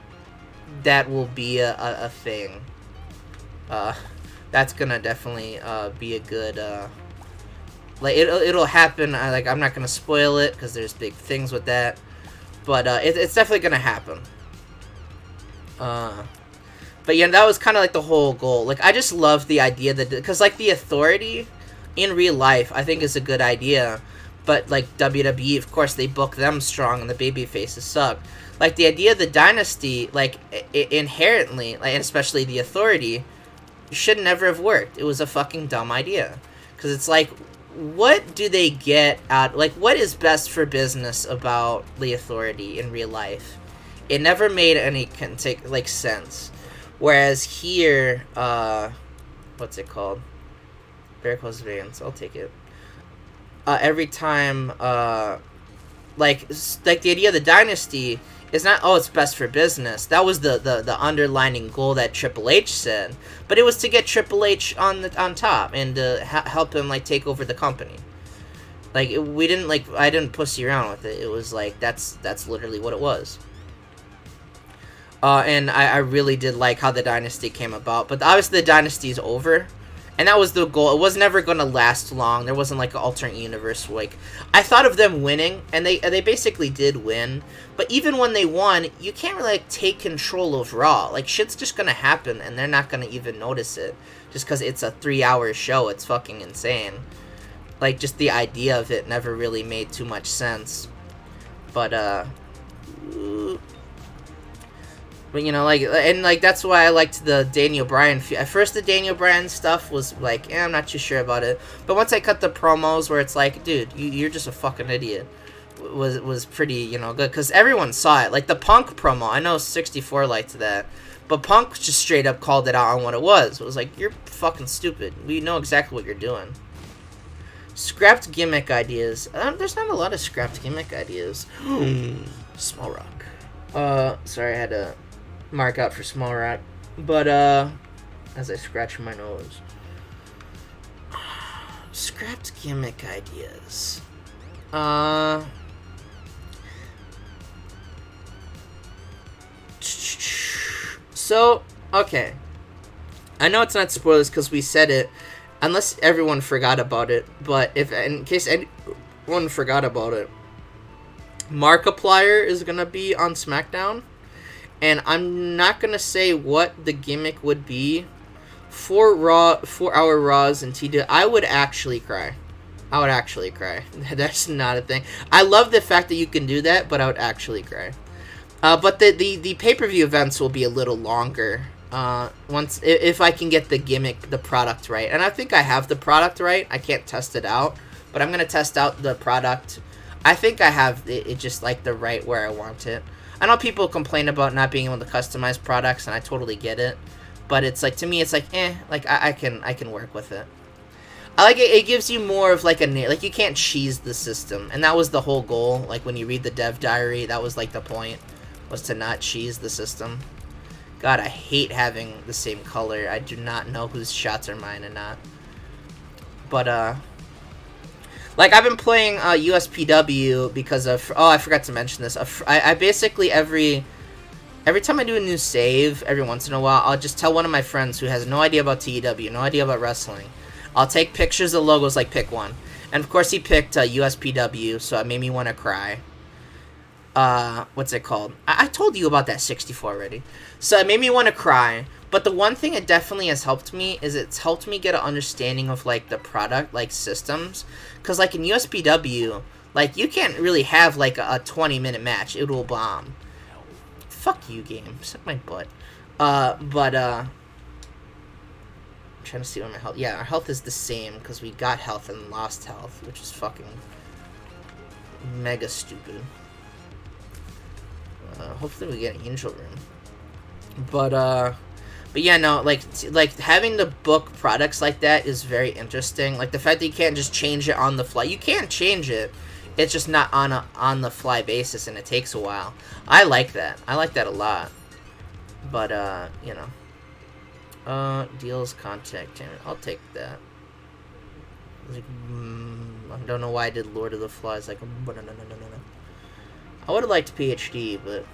will be a thing. That's gonna definitely be a good. Like, it'll happen. Like, I'm not gonna spoil it because there's big things with that, but it's definitely gonna happen. But yeah, that was kind of like the whole goal. Like, I just love the idea that, because like the Authority in real life, I think is a good idea, but like WWE, of course, they book them strong and the baby faces suck. Like, the idea of the Dynasty, like, inherently, like, and especially the Authority, should never have worked. It was a fucking dumb idea, because it's like, what do they get out, like, what is best for business about the Authority in real life? It never made any like sense. Whereas here, what's it called? Varicose veins. I'll take it. Every time, like the idea of the Dynasty is not, oh, it's best for business. That was the underlining goal that Triple H said, but it was to get Triple H on top and to help him, like, take over the company. Like, we didn't, like, I didn't pussy around with it. It was like, that's literally what it was. And I really did like how the Dynasty came about, but obviously the Dynasty's over. And that was the goal. It was never going to last long. There wasn't, like, an alternate universe. Like, I thought of them winning, and they basically did win. But even when they won, you can't really, like, take control of Raw. Like, shit's just going to happen, and they're not going to even notice it. Just because it's a 3-hour show. It's fucking insane. Like, just the idea of it never really made too much sense. But, you know, like, and, like, that's why I liked the Daniel Bryan. At first, the Daniel Bryan stuff was like, I'm not too sure about it. But once I cut the promos where it's like, dude, you're just a fucking idiot, was pretty, you know, good. Because everyone saw it. Like, the Punk promo, I know 64 liked that. But Punk just straight up called it out on what it was. It was like, you're fucking stupid. We know exactly what you're doing. Scrapped gimmick ideas. There's not a lot of scrapped gimmick ideas. Small Rock. Sorry, I had to mark out for Small Rock, but as I scratch my nose, scrapped gimmick ideas. So okay, I know it's not spoilers because we said it, unless everyone forgot about it. But if in case anyone forgot about it, Markiplier is gonna be on SmackDown. And I'm not gonna say what the gimmick would be for our Raws and TEW. I would actually cry. That's not a thing. I love the fact that you can do that, but I would actually cry. But the pay-per-view events will be a little longer. Once if I can get the gimmick, the product right, and I think I have the product right. I can't test it out, but I'm gonna test out the product. I think I have it just like the right where I want it. I know people complain about not being able to customize products, and I totally get it. But it's like, to me, it's like, like I can work with it. I like it. It gives you more of like like you can't cheese the system, and that was the whole goal. Like when you read the dev diary, that was like the point, was to not cheese the system. God, I hate having the same color. I do not know whose shots are mine and not. But like I've been playing USPW because of, oh, I forgot to mention this. I basically every time I do a new save, every once in a while, I'll just tell one of my friends who has no idea about TEW, no idea about wrestling. I'll take pictures of logos, like pick one. And of course he picked USPW, so it made me want to cry. What's it called? I told you about that 64 already. So it made me want to cry. But the one thing it definitely has helped me is it's helped me get an understanding of, like, the product, like, systems. Because, like, in USPW, like, you can't really have, like, a 20-minute match. It will bomb. Fuck you, game. Suck my butt. I'm trying to see where my health... Yeah, our health is the same, because we got health and lost health, which is fucking mega stupid. Hopefully we get an Angel Room. But yeah, no, like having to book products like that is very interesting. Like the fact that you can't just change it on the fly. You can change it. It's just not on the fly basis, and it takes a while. I like that. I like that a lot. But you know, deals contact him. I'll take that. Like, I don't know why I did Lord of the Flies. Like, no. I would have liked PhD, but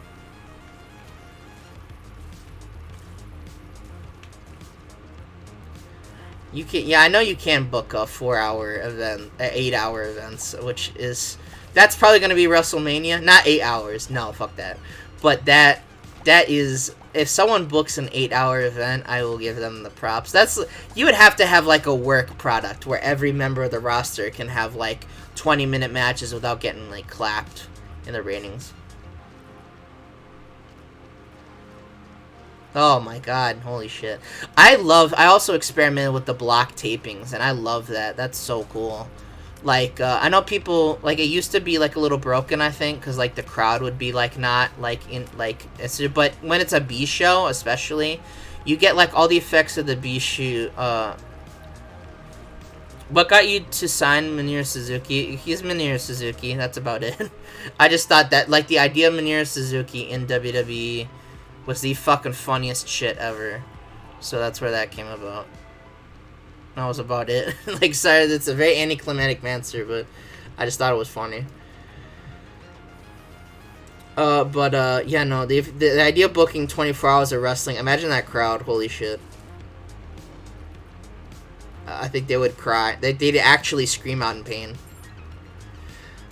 you can. Yeah, I know you can book a 4-hour event, 8-hour events, which is, that's probably gonna be WrestleMania. Not 8 hours. No, fuck that. But that is, if someone books an 8-hour event, I will give them the props. You would have to have like a work product where every member of the roster can have like 20-minute matches without getting like clapped in the ratings. Oh my god, holy shit. I also experimented with the block tapings, and I love that. That's so cool. Like, I know people, like, it used to be, like, a little broken, I think, because, like, the crowd would be, like, not, like, in, like, but when it's a B show, especially, you get, like, all the effects of the B shoot. What got you to sign Minoru Suzuki? He's Minoru Suzuki, that's about it. I just thought that, like, the idea of Minoru Suzuki in WWE was the fucking funniest shit ever. So that's where that came about. That was about it. Like, sorry, it's a very anticlimactic answer, but I just thought it was funny. Yeah, no, the idea of booking 24 hours of wrestling, imagine that crowd, holy shit. I think they would cry. They'd actually scream out in pain.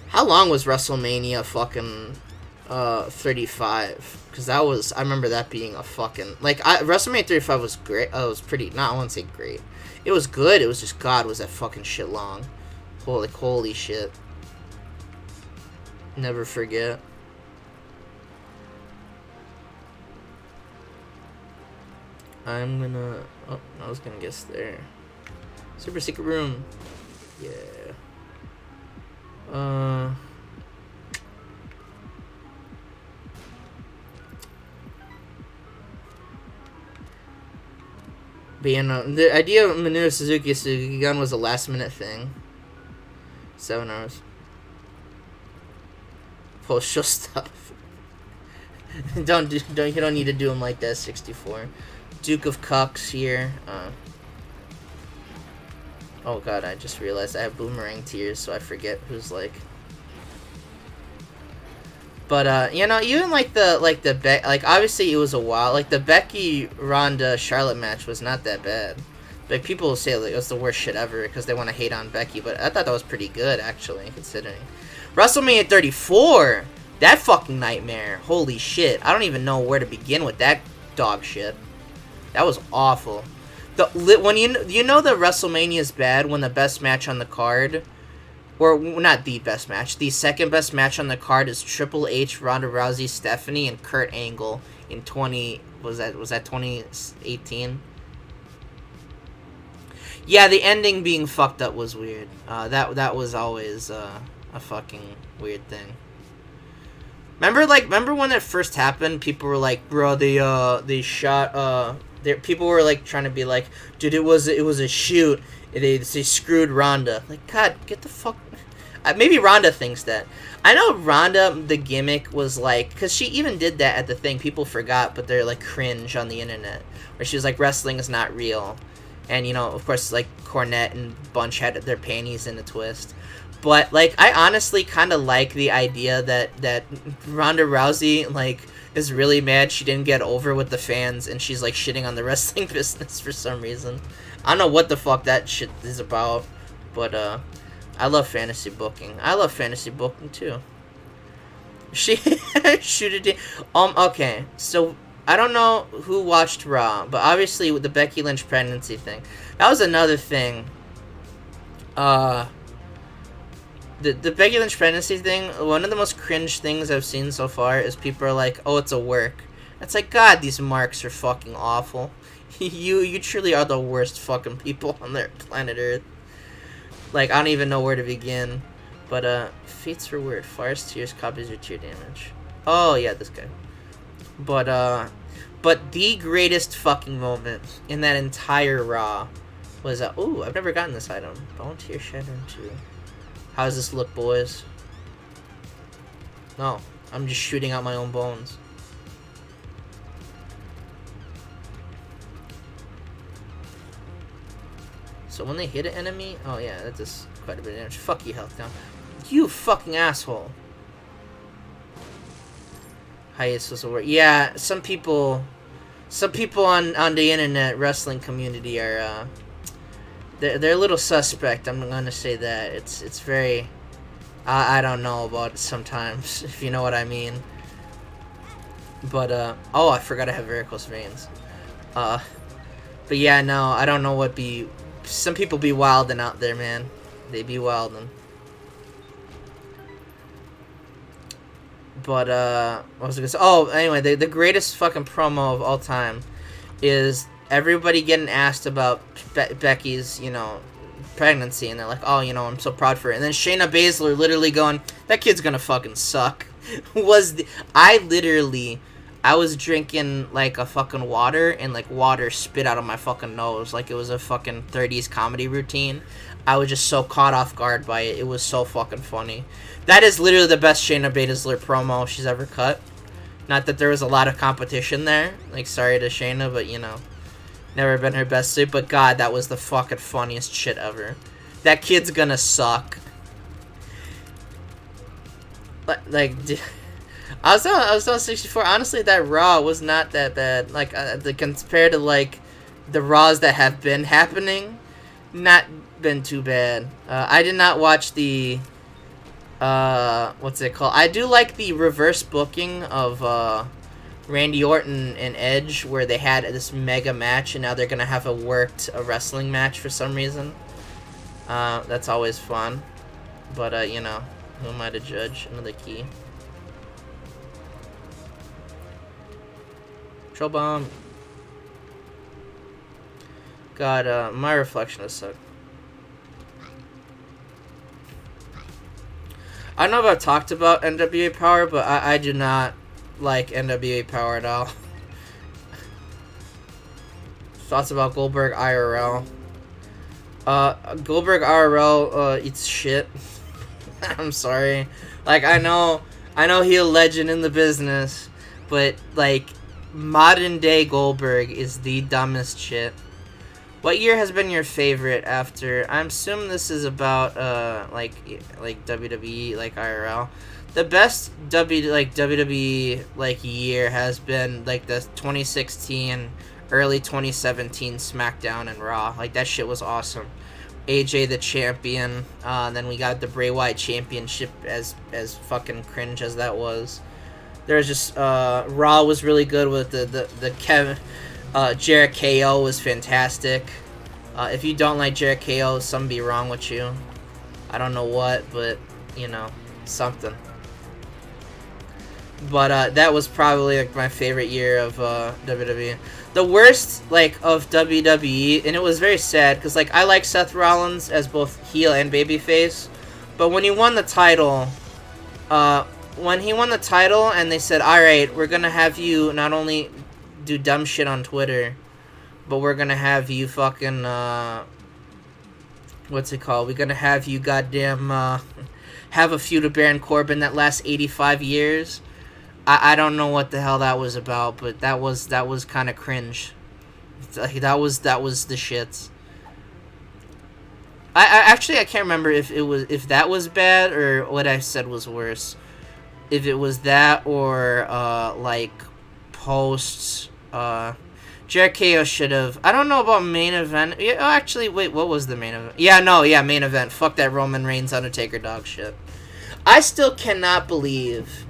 How long was WrestleMania fucking 35? Because that was, I remember that being a fucking, like, WrestleMania 35 was great. It was pretty, not, I won't say great. It was good. It was just, God, was that fucking shit long. Holy shit. Never forget. I'm gonna, oh, I was gonna guess there. Super secret room. Yeah. But you know, the idea of Minoru Suzuki gun was a last minute thing. 7 hours. Post show stuff. You don't need to do them like that. 64. Duke of Cucks here. Oh god, I just realized I have boomerang tears, so I forget who's like. But you know, even like obviously it was a while. Like the Becky Ronda Charlotte match was not that bad. But people will say like it was the worst shit ever because they want to hate on Becky. But I thought that was pretty good actually, considering. WrestleMania 34, that fucking nightmare. Holy shit! I don't even know where to begin with that dog shit. That was awful. When you know that WrestleMania is bad when the best match on the card. Or, not the best match. The second best match on the card is Triple H, Ronda Rousey, Stephanie, and Kurt Angle in was that 2018? Yeah, the ending being fucked up was weird. That was always a fucking weird thing. Remember when it first happened? People were like, bro, they shot people were like trying to be like, dude, it was a shoot. They screwed Ronda. Like, God, get the fuck. Maybe Ronda thinks that. I know Ronda, the gimmick was like, because she even did that at the thing. People forgot, but they're like cringe on the internet, where she was like, wrestling is not real, and you know, of course, like Cornette and Bunch had their panties in a twist. But like, I honestly kind of like the idea that Ronda Rousey like is really mad she didn't get over with the fans, and she's like shitting on the wrestling business for some reason. I don't know what the fuck that shit is about, but I love fantasy booking. I love fantasy booking too. She shoot it. Okay, so I don't know who watched Raw, but obviously with the Becky Lynch pregnancy thing, that was another thing. The Becky Lynch pregnancy thing, one of the most cringe things I've seen so far is people are like, oh, it's a work. It's like, God, these marks are fucking awful. You truly are the worst fucking people on their planet Earth. Like, I don't even know where to begin. But, Fate's Reward. Fire's Tears copies your tear damage. Oh, yeah, this guy. But the greatest fucking moment in that entire Raw was, ooh, I've never gotten this item. Bone Tear Shatter 2. How does this look, boys? No, I'm just shooting out my own bones. So when they hit an enemy, oh yeah, that does quite a bit of damage. Fuck you, health down. You fucking asshole. Hiatus will work. Yeah, some people on the internet wrestling community are they're a little suspect. I'm gonna say that it's very I don't know about it sometimes, if you know what I mean. But oh, I forgot I have varicose veins. But yeah, no, I don't know what be. Some people be wildin' out there, man. They be wildin'. But what was I gonna say? Oh, anyway, the greatest fucking promo of all time is everybody getting asked about Becky's, you know, pregnancy, and they're like, oh, you know, I'm so proud for her. And then Shayna Baszler literally going, that kid's gonna fucking suck. I was drinking like a fucking water, and like water spit out of my fucking nose like it was a fucking 30s comedy routine. I was just so caught off guard by it. It was so fucking funny. That is literally the best Shayna Baszler promo she's ever cut. Not that there was a lot of competition there. Like, sorry to Shayna, but you know, never been her best suit. But God, that was the fucking funniest shit ever. That kid's gonna suck. Like, I was on 64. Honestly, that Raw was not that bad. Like, compared to like the Raws that have been happening, not been too bad. I did not watch the what's it called? I do like the reverse booking of Randy Orton and Edge, where they had this mega match, and now they're gonna have a wrestling match for some reason. That's always fun. But you know, who am I to judge? Another key. Troll bomb. God, my reflection is suck. I don't know if I've talked about NWA Power, but I do not like NWA Power at all. Thoughts about Goldberg IRL. Goldberg IRL eats shit. I'm sorry. Like, I know he a legend in the business, but like, modern day Goldberg is the dumbest shit. What year has been your favorite after? I'm assuming this is about like WWE, like IRL. The best WWE like year has been like the 2016, early 2017 SmackDown and Raw. Like, that shit was awesome. AJ the champion, then we got the Bray Wyatt championship, as fucking cringe as that was. There's just Raw was really good with the Kevin Jarrett KO was fantastic. If you don't like Jarrett KO, something be wrong with you. I don't know what, but you know, something. But that was probably like my favorite year of WWE. The worst like of WWE, and it was very sad because like I like Seth Rollins as both heel and babyface, but when he won the title, when he won the title and they said, alright, we're gonna have you not only do dumb shit on Twitter, but we're gonna have you fucking, what's it called? We're gonna have you goddamn, have a feud with Baron Corbin that lasts 85 years. I don't know what the hell that was about, but that was kind of cringe. That was the shits. I actually I can't remember if that was bad or what I said was worse. If it was that or like posts Jericho should have. I don't know about main event. Yeah, actually, wait, what was the main event? Yeah, main event. Fuck that Roman Reigns Undertaker dog shit. I still cannot believe,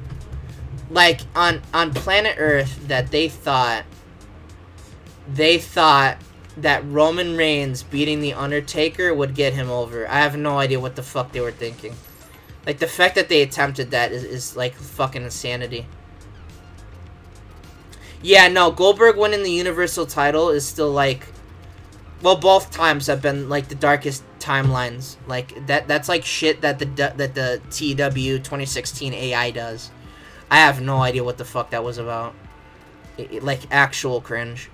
like, on planet Earth, that they thought that Roman Reigns beating the Undertaker would get him over. I have no idea what the fuck they were thinking. Like, the fact that they attempted that is like fucking insanity. Yeah, no, Goldberg winning the Universal title is still, like... Well, both times have been, like, the darkest timelines. Like, that's, like, shit that the TEW 2016 AI does. I have no idea what the fuck that was about. Like, actual cringe.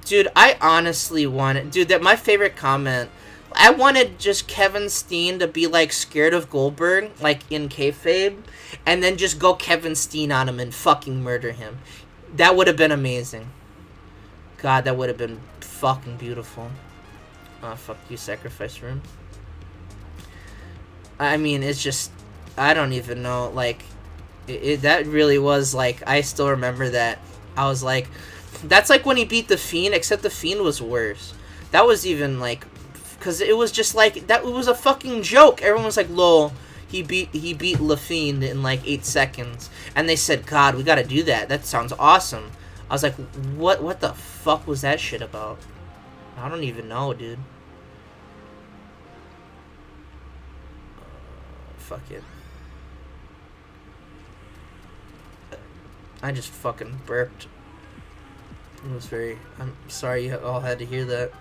Dude, I honestly wanted... Dude, that my favorite comment... I wanted just Kevin Steen to be, like, scared of Goldberg, like, in kayfabe, and then just go Kevin Steen on him and fucking murder him. That would have been amazing. God, that would have been fucking beautiful. Oh, fuck you, Sacrifice Room. I mean, it's just... I don't even know, like... that really was, like... I still remember that. I was like... That's like when he beat The Fiend, except The Fiend was worse. That was even, like... Because it was just like, that was a fucking joke. Everyone was like, lol, he beat Le Fiend in like 8 seconds. And they said, God, we gotta do that. That sounds awesome. I was like, what the fuck was that shit about? I don't even know, dude. Fuck it. I just fucking burped. It was very... I'm sorry you all had to hear that.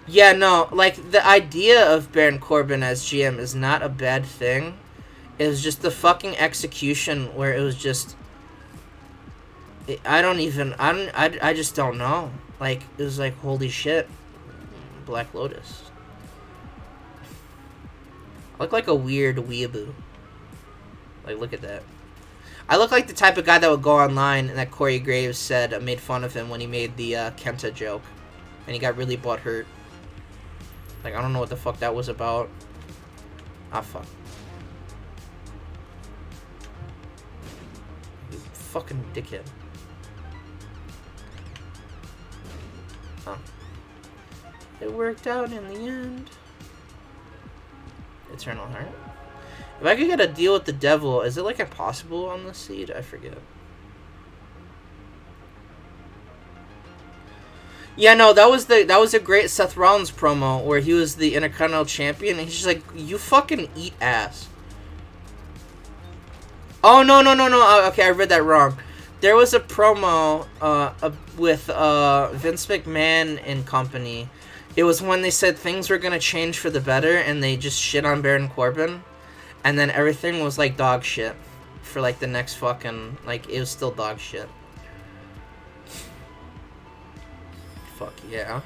Yeah, no, like, the idea of Baron Corbin as GM is not a bad thing. It was just the fucking execution where it was just... I just don't know. Like, it was like, holy shit. Black Lotus. I look like a weird weeaboo. Like, look at that. I look like the type of guy that would go online and that Corey Graves said made fun of him when he made the Kenta joke. And he got really butthurt. Like, I don't know what the fuck that was about. Ah, fuck. You fucking dickhead. Oh. It worked out in the end. Eternal Heart. If I could get a deal with the devil, is it like impossible on the seed? I forget. Yeah, no, that was a great Seth Rollins promo where he was the Intercontinental Champion and he's just like, you fucking eat ass. Oh, no. Okay, I read that wrong. There was a promo with Vince McMahon and company. It was when they said things were going to change for the better and they just shit on Baron Corbin. And then everything was like dog shit for like the next fucking, like, it was still dog shit. Fuck yeah.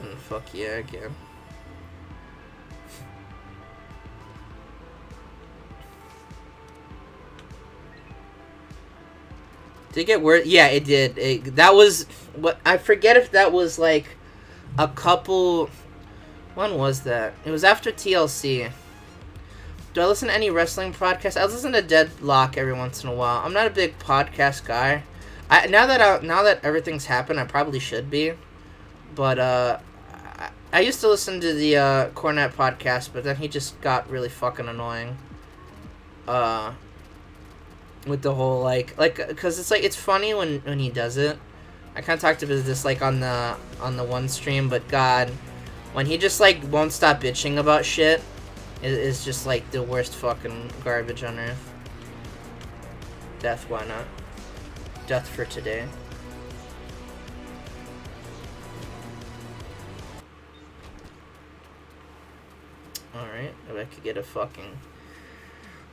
And fuck yeah again. Did it get worse? Yeah, it did. That was what I forget if that was like a couple. When was that? It was after TLC. Do I listen to any wrestling podcasts? I listen to Deadlock every once in a while. I'm not a big podcast guy. Now that everything's happened, I probably should be. But I used to listen to the Cornette podcast, but then he just got really fucking annoying. With the whole like, cause it's like it's funny when he does it. I kind of talked about this like on the one stream, but God, when he just like won't stop bitching about shit, is just like the worst fucking garbage on earth. Death, why not? Death for today. Alright, if I could get a fucking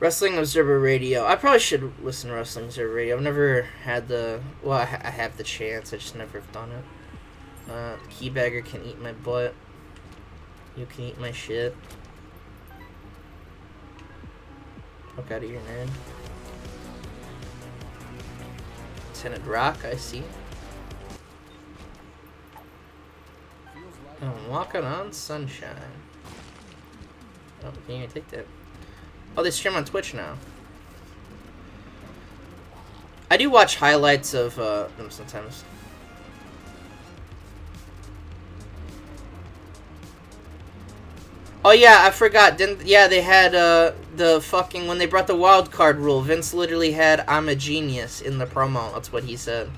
Wrestling Observer Radio. I probably should listen to Wrestling Observer Radio. I've never had the... Well, I have the chance. I just never have done it. Keybagger can eat my butt. You can eat my shit. Fuck out of here, nerd. Tinted Rock, I see. I'm walking on sunshine. Oh, can't even take that. Oh, they stream on Twitch now. I do watch highlights of them sometimes. Oh yeah, I forgot. Yeah, they had the fucking when they brought the wild card rule. Vince literally had "I'm a genius" in the promo. That's what he said.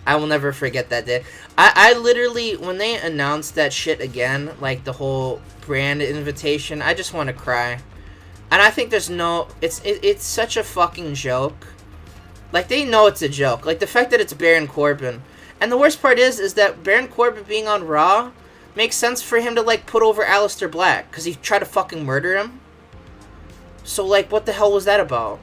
I will never forget that day. I literally, when they announced that shit again, like the whole brand invitation, I just want to cry. And I think there's no... It's such a fucking joke. Like, they know it's a joke. Like, the fact that it's Baron Corbin. And the worst part is that Baron Corbin being on Raw makes sense for him to, like, put over Aleister Black. Because he tried to fucking murder him. So, like, what the hell was that about?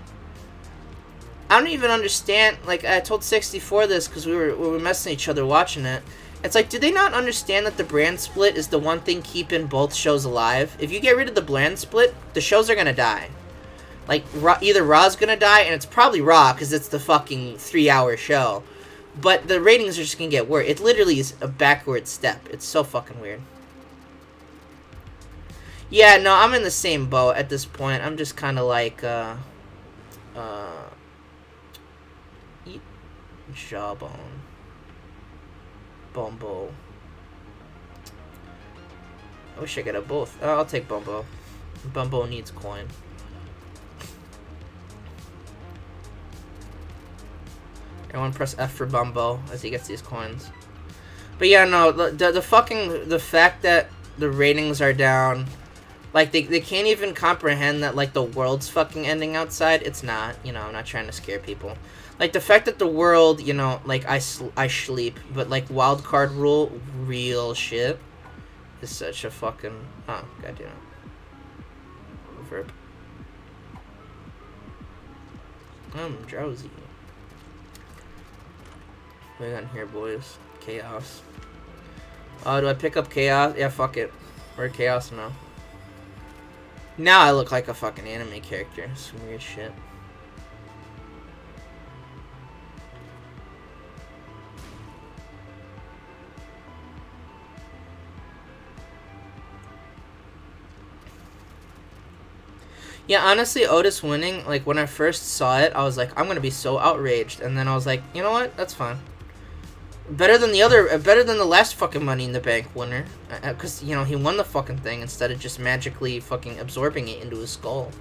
I don't even understand. Like, I told 64 this because we were messing each other watching it. It's like, do they not understand that the brand split is the one thing keeping both shows alive? If you get rid of the brand split, the shows are gonna die. Like, either Raw's gonna die, and it's probably Raw because it's the fucking 3-hour show. But the ratings are just gonna get worse. It literally is a backward step. It's so fucking weird. Yeah, no, I'm in the same boat at this point. I'm just kind of like, eat jawbone. Bumbo. I wish I could have both. I'll take Bumbo. Bumbo needs coin. Everyone press F for Bumbo as he gets these coins. But yeah, no, the fact that the ratings are down, like they can't even comprehend that like the world's fucking ending outside. It's not, you know, I'm not trying to scare people. Like, the fact that the world, you know, like, I sleep, but, like, wild card rule, real shit, is such a fucking... Oh, goddamn it. Verb. I'm drowsy. What we got in here, boys? Chaos. Oh, do I pick up Chaos? Yeah, fuck it. We're Chaos now. Now I look like a fucking anime character. Some weird shit. Yeah, honestly, Otis winning, like, when I first saw it, I was like, I'm going to be so outraged. And then I was like, you know what? That's fine. Better than the last fucking Money in the Bank winner. Because, you know, he won the fucking thing instead of just magically fucking absorbing it into his skull.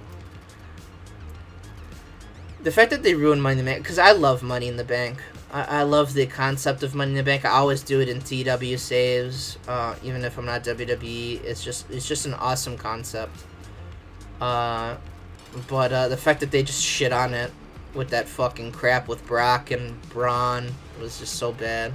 The fact that they ruined Money in the Bank, because I love Money in the Bank. I love the concept of Money in the Bank. I always do it in TEW saves, even if I'm not WWE. It's just an awesome concept. But the fact that they just shit on it with that fucking crap with Brock and Braun was just so bad.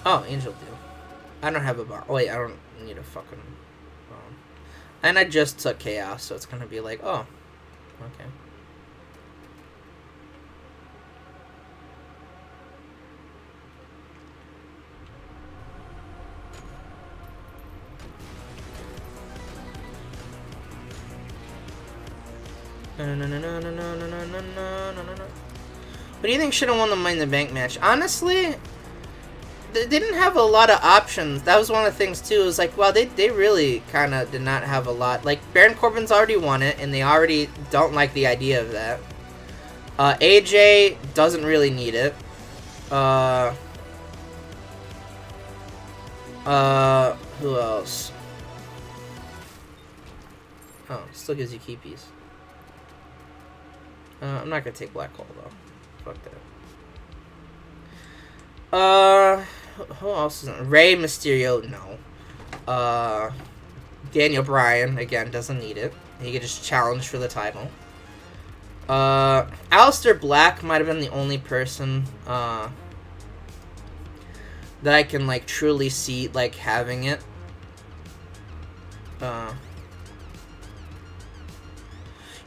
Oh, Angel do. I don't have a bomb. Oh, wait, I don't need a fucking bomb. And I just took Chaos, so it's gonna be like, oh, okay. What do you think should have won the Money in the Bank match? Honestly, they didn't have a lot of options. That was one of the things too. It was like, well, they really kind of did not have a lot. Like, Baron Corbin's already won it, and they already don't like the idea of that. AJ doesn't really need it. Who else? Oh, still gives you keepies. I'm not gonna take Black Hole though. Fuck that. Who else is in? Rey Mysterio? No. Daniel Bryan again doesn't need it. He could just challenge for the title. Aleister Black might have been the only person that I can like truly see like having it.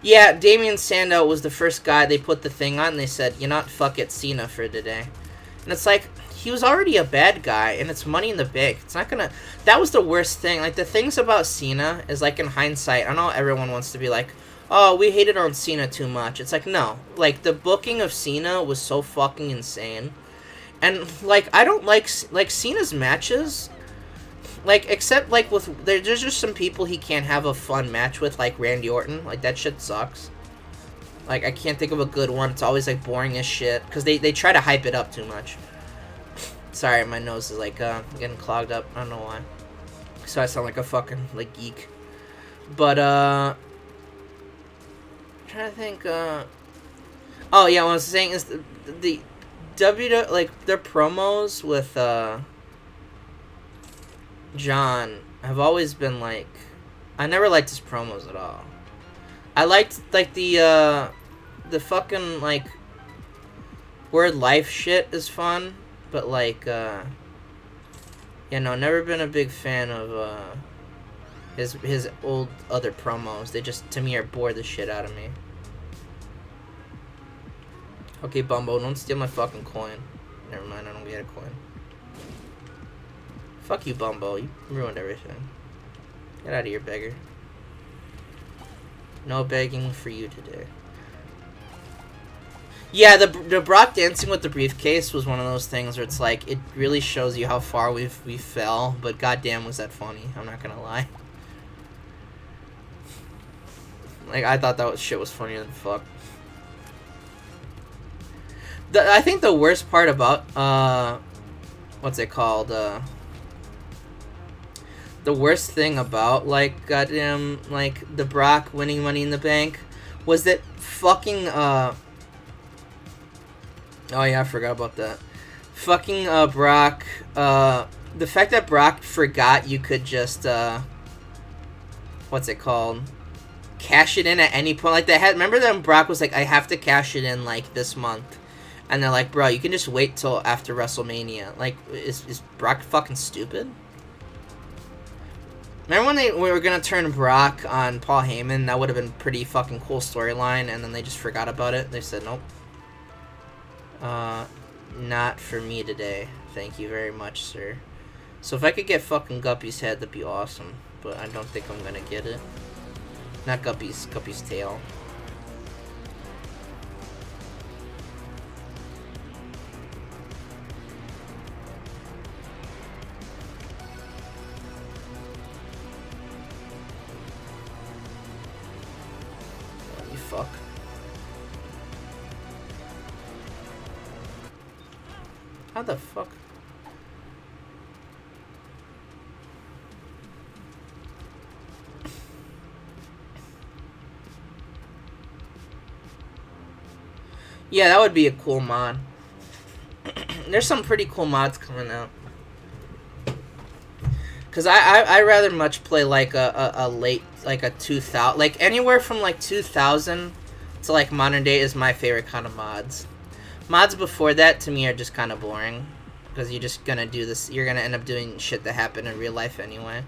Yeah, Damien Sandow was the first guy they put the thing on, and they said, "You know what, fuck it, Cena for today." And it's like, he was already a bad guy, and it's Money in the Bank. It's not gonna... That was the worst thing. Like, the things about Cena is, like, in hindsight, I know everyone wants to be like, oh, we hated on Cena too much. It's like, no. Like, the booking of Cena was so fucking insane. And, like, I don't like Cena's matches... Like, except, like, with... There's just some people he can't have a fun match with, like Randy Orton. Like, that shit sucks. Like, I can't think of a good one. It's always, like, boring as shit. Because they try to hype it up too much. Sorry, my nose is, like, getting clogged up. I don't know why. So I sound like a fucking, like, geek. But, I'm trying to think, Oh, yeah, what I was saying is the like, their promos with, John have always been like, I never liked his promos at all. I liked like the fucking like word life shit is fun, but like you know, never been a big fan of his old other promos. They just to me are bore the shit out of me. Okay, Bumbo, don't steal my fucking coin. Never mind, I don't get a coin. Fuck you, Bumbo. You ruined everything. Get out of here, beggar. No begging for you today. Yeah, the Brock dancing with the briefcase was one of those things where it's like, it really shows you how far we fell, but goddamn was that funny. I'm not gonna lie. Like, I thought that shit was funnier than fuck. I think the worst part about, what's it called, the worst thing about, like, goddamn, like, the Brock winning Money in the Bank was that fucking, oh yeah, I forgot about that. Fucking, Brock, the fact that Brock forgot you could just, what's it called? Cash it in at any point. Like, remember that Brock was like, I have to cash it in, like, this month. And they're like, bro, you can just wait till after WrestleMania. Like, is Brock fucking stupid? Remember when we were gonna turn Brock on Paul Heyman? That would have been pretty fucking cool storyline, and then they just forgot about it. They said, nope. Not for me today. Thank you very much, sir. So if I could get fucking Guppy's head, that'd be awesome. But I don't think I'm gonna get it. Not Guppy's tail. Fuck. How the fuck? Yeah, that would be a cool mod. There's some pretty cool mods coming out. Cause I rather much play like a late, like a 2000, like anywhere from like 2000 to like modern day is my favorite kind of mods. Mods before that to me are just kind of boring, because you're just gonna do this. You're gonna end up doing shit that happened in real life anyway.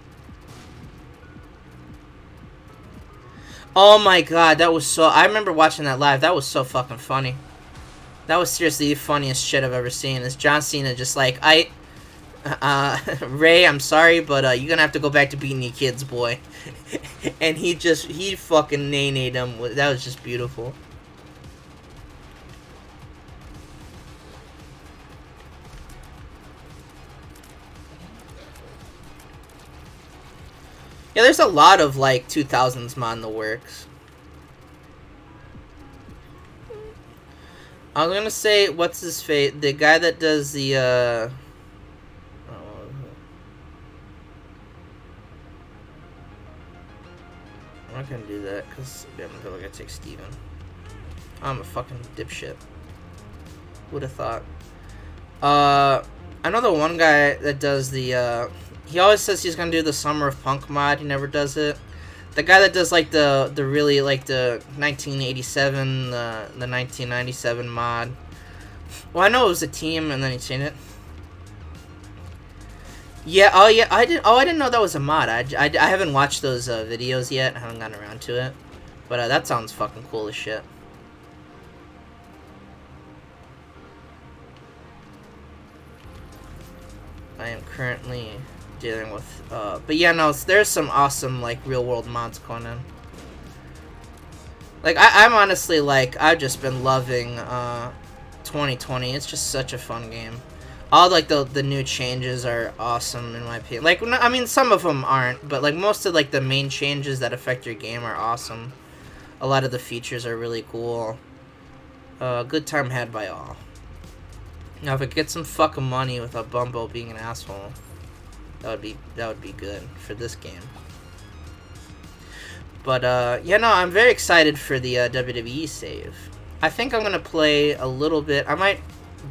Oh my god, that was so. I remember watching that live. That was so fucking funny. That was seriously the funniest shit I've ever seen. Is John Cena just like, Ray, I'm sorry, but you're gonna have to go back to beating your kids, boy. And he fucking nay-nayed him. That was just beautiful. Yeah, there's a lot of, like, 2000s mod in the works. I was gonna say, what's his face? The guy that does the, I'm not gonna do that, because I'm probably gonna take Steven. I'm a fucking dipshit. Would have thought. I know the one guy that does the, he always says he's gonna do the Summer of Punk mod. He never does it. The guy that does, like, the really, like, the 1987, the 1997 mod. Well, I know it was a team, and then he changed it. Yeah, I didn't know that was a mod. I haven't watched those videos yet. I haven't gotten around to it. But that sounds fucking cool as shit. I am currently dealing with, but yeah, no, there's some awesome, like, real-world mods going in. Like, I'm honestly, like, I've just been loving, 2020. It's just such a fun game. All, like, the new changes are awesome, in my opinion. Like, I mean, some of them aren't, but, like, most of, like, the main changes that affect your game are awesome. A lot of the features are really cool. Good time had by all. Now, if I could get some fucking money without Bumbo being an asshole, that would be good for this game. But yeah, no, I'm very excited for the WWE Save. I think I'm gonna play a little bit. I might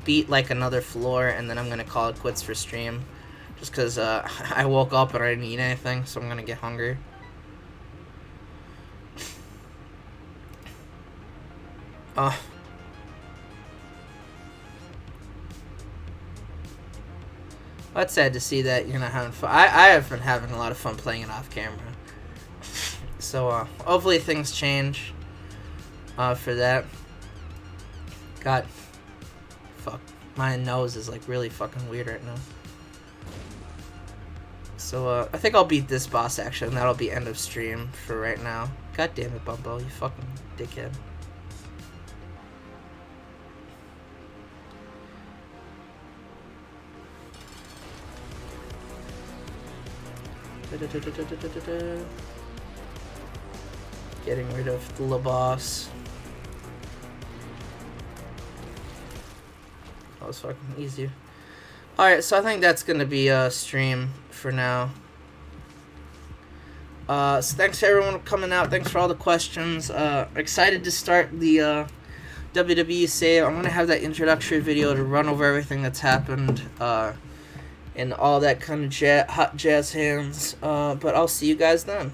beat like another floor, and then I'm gonna call it quits for stream, just because I woke up and I didn't eat anything, so I'm gonna get hungry. That's sad to see that you're not having fun. I have been having a lot of fun playing it off camera. So, hopefully things change for that. God. Fuck. My nose is, like, really fucking weird right now. So, I think I'll beat this boss, actually, and that'll be end of stream for right now. God damn it, Bumbo, you fucking dickhead. Getting rid of the boss. That was fucking easy. Alright, so I think that's gonna be a stream for now. So thanks to everyone coming out. Thanks for all the questions. Excited to start the WWE Save. I'm gonna have that introductory video to run over everything that's happened. And all that kind of hot jazz hands. But I'll see you guys then.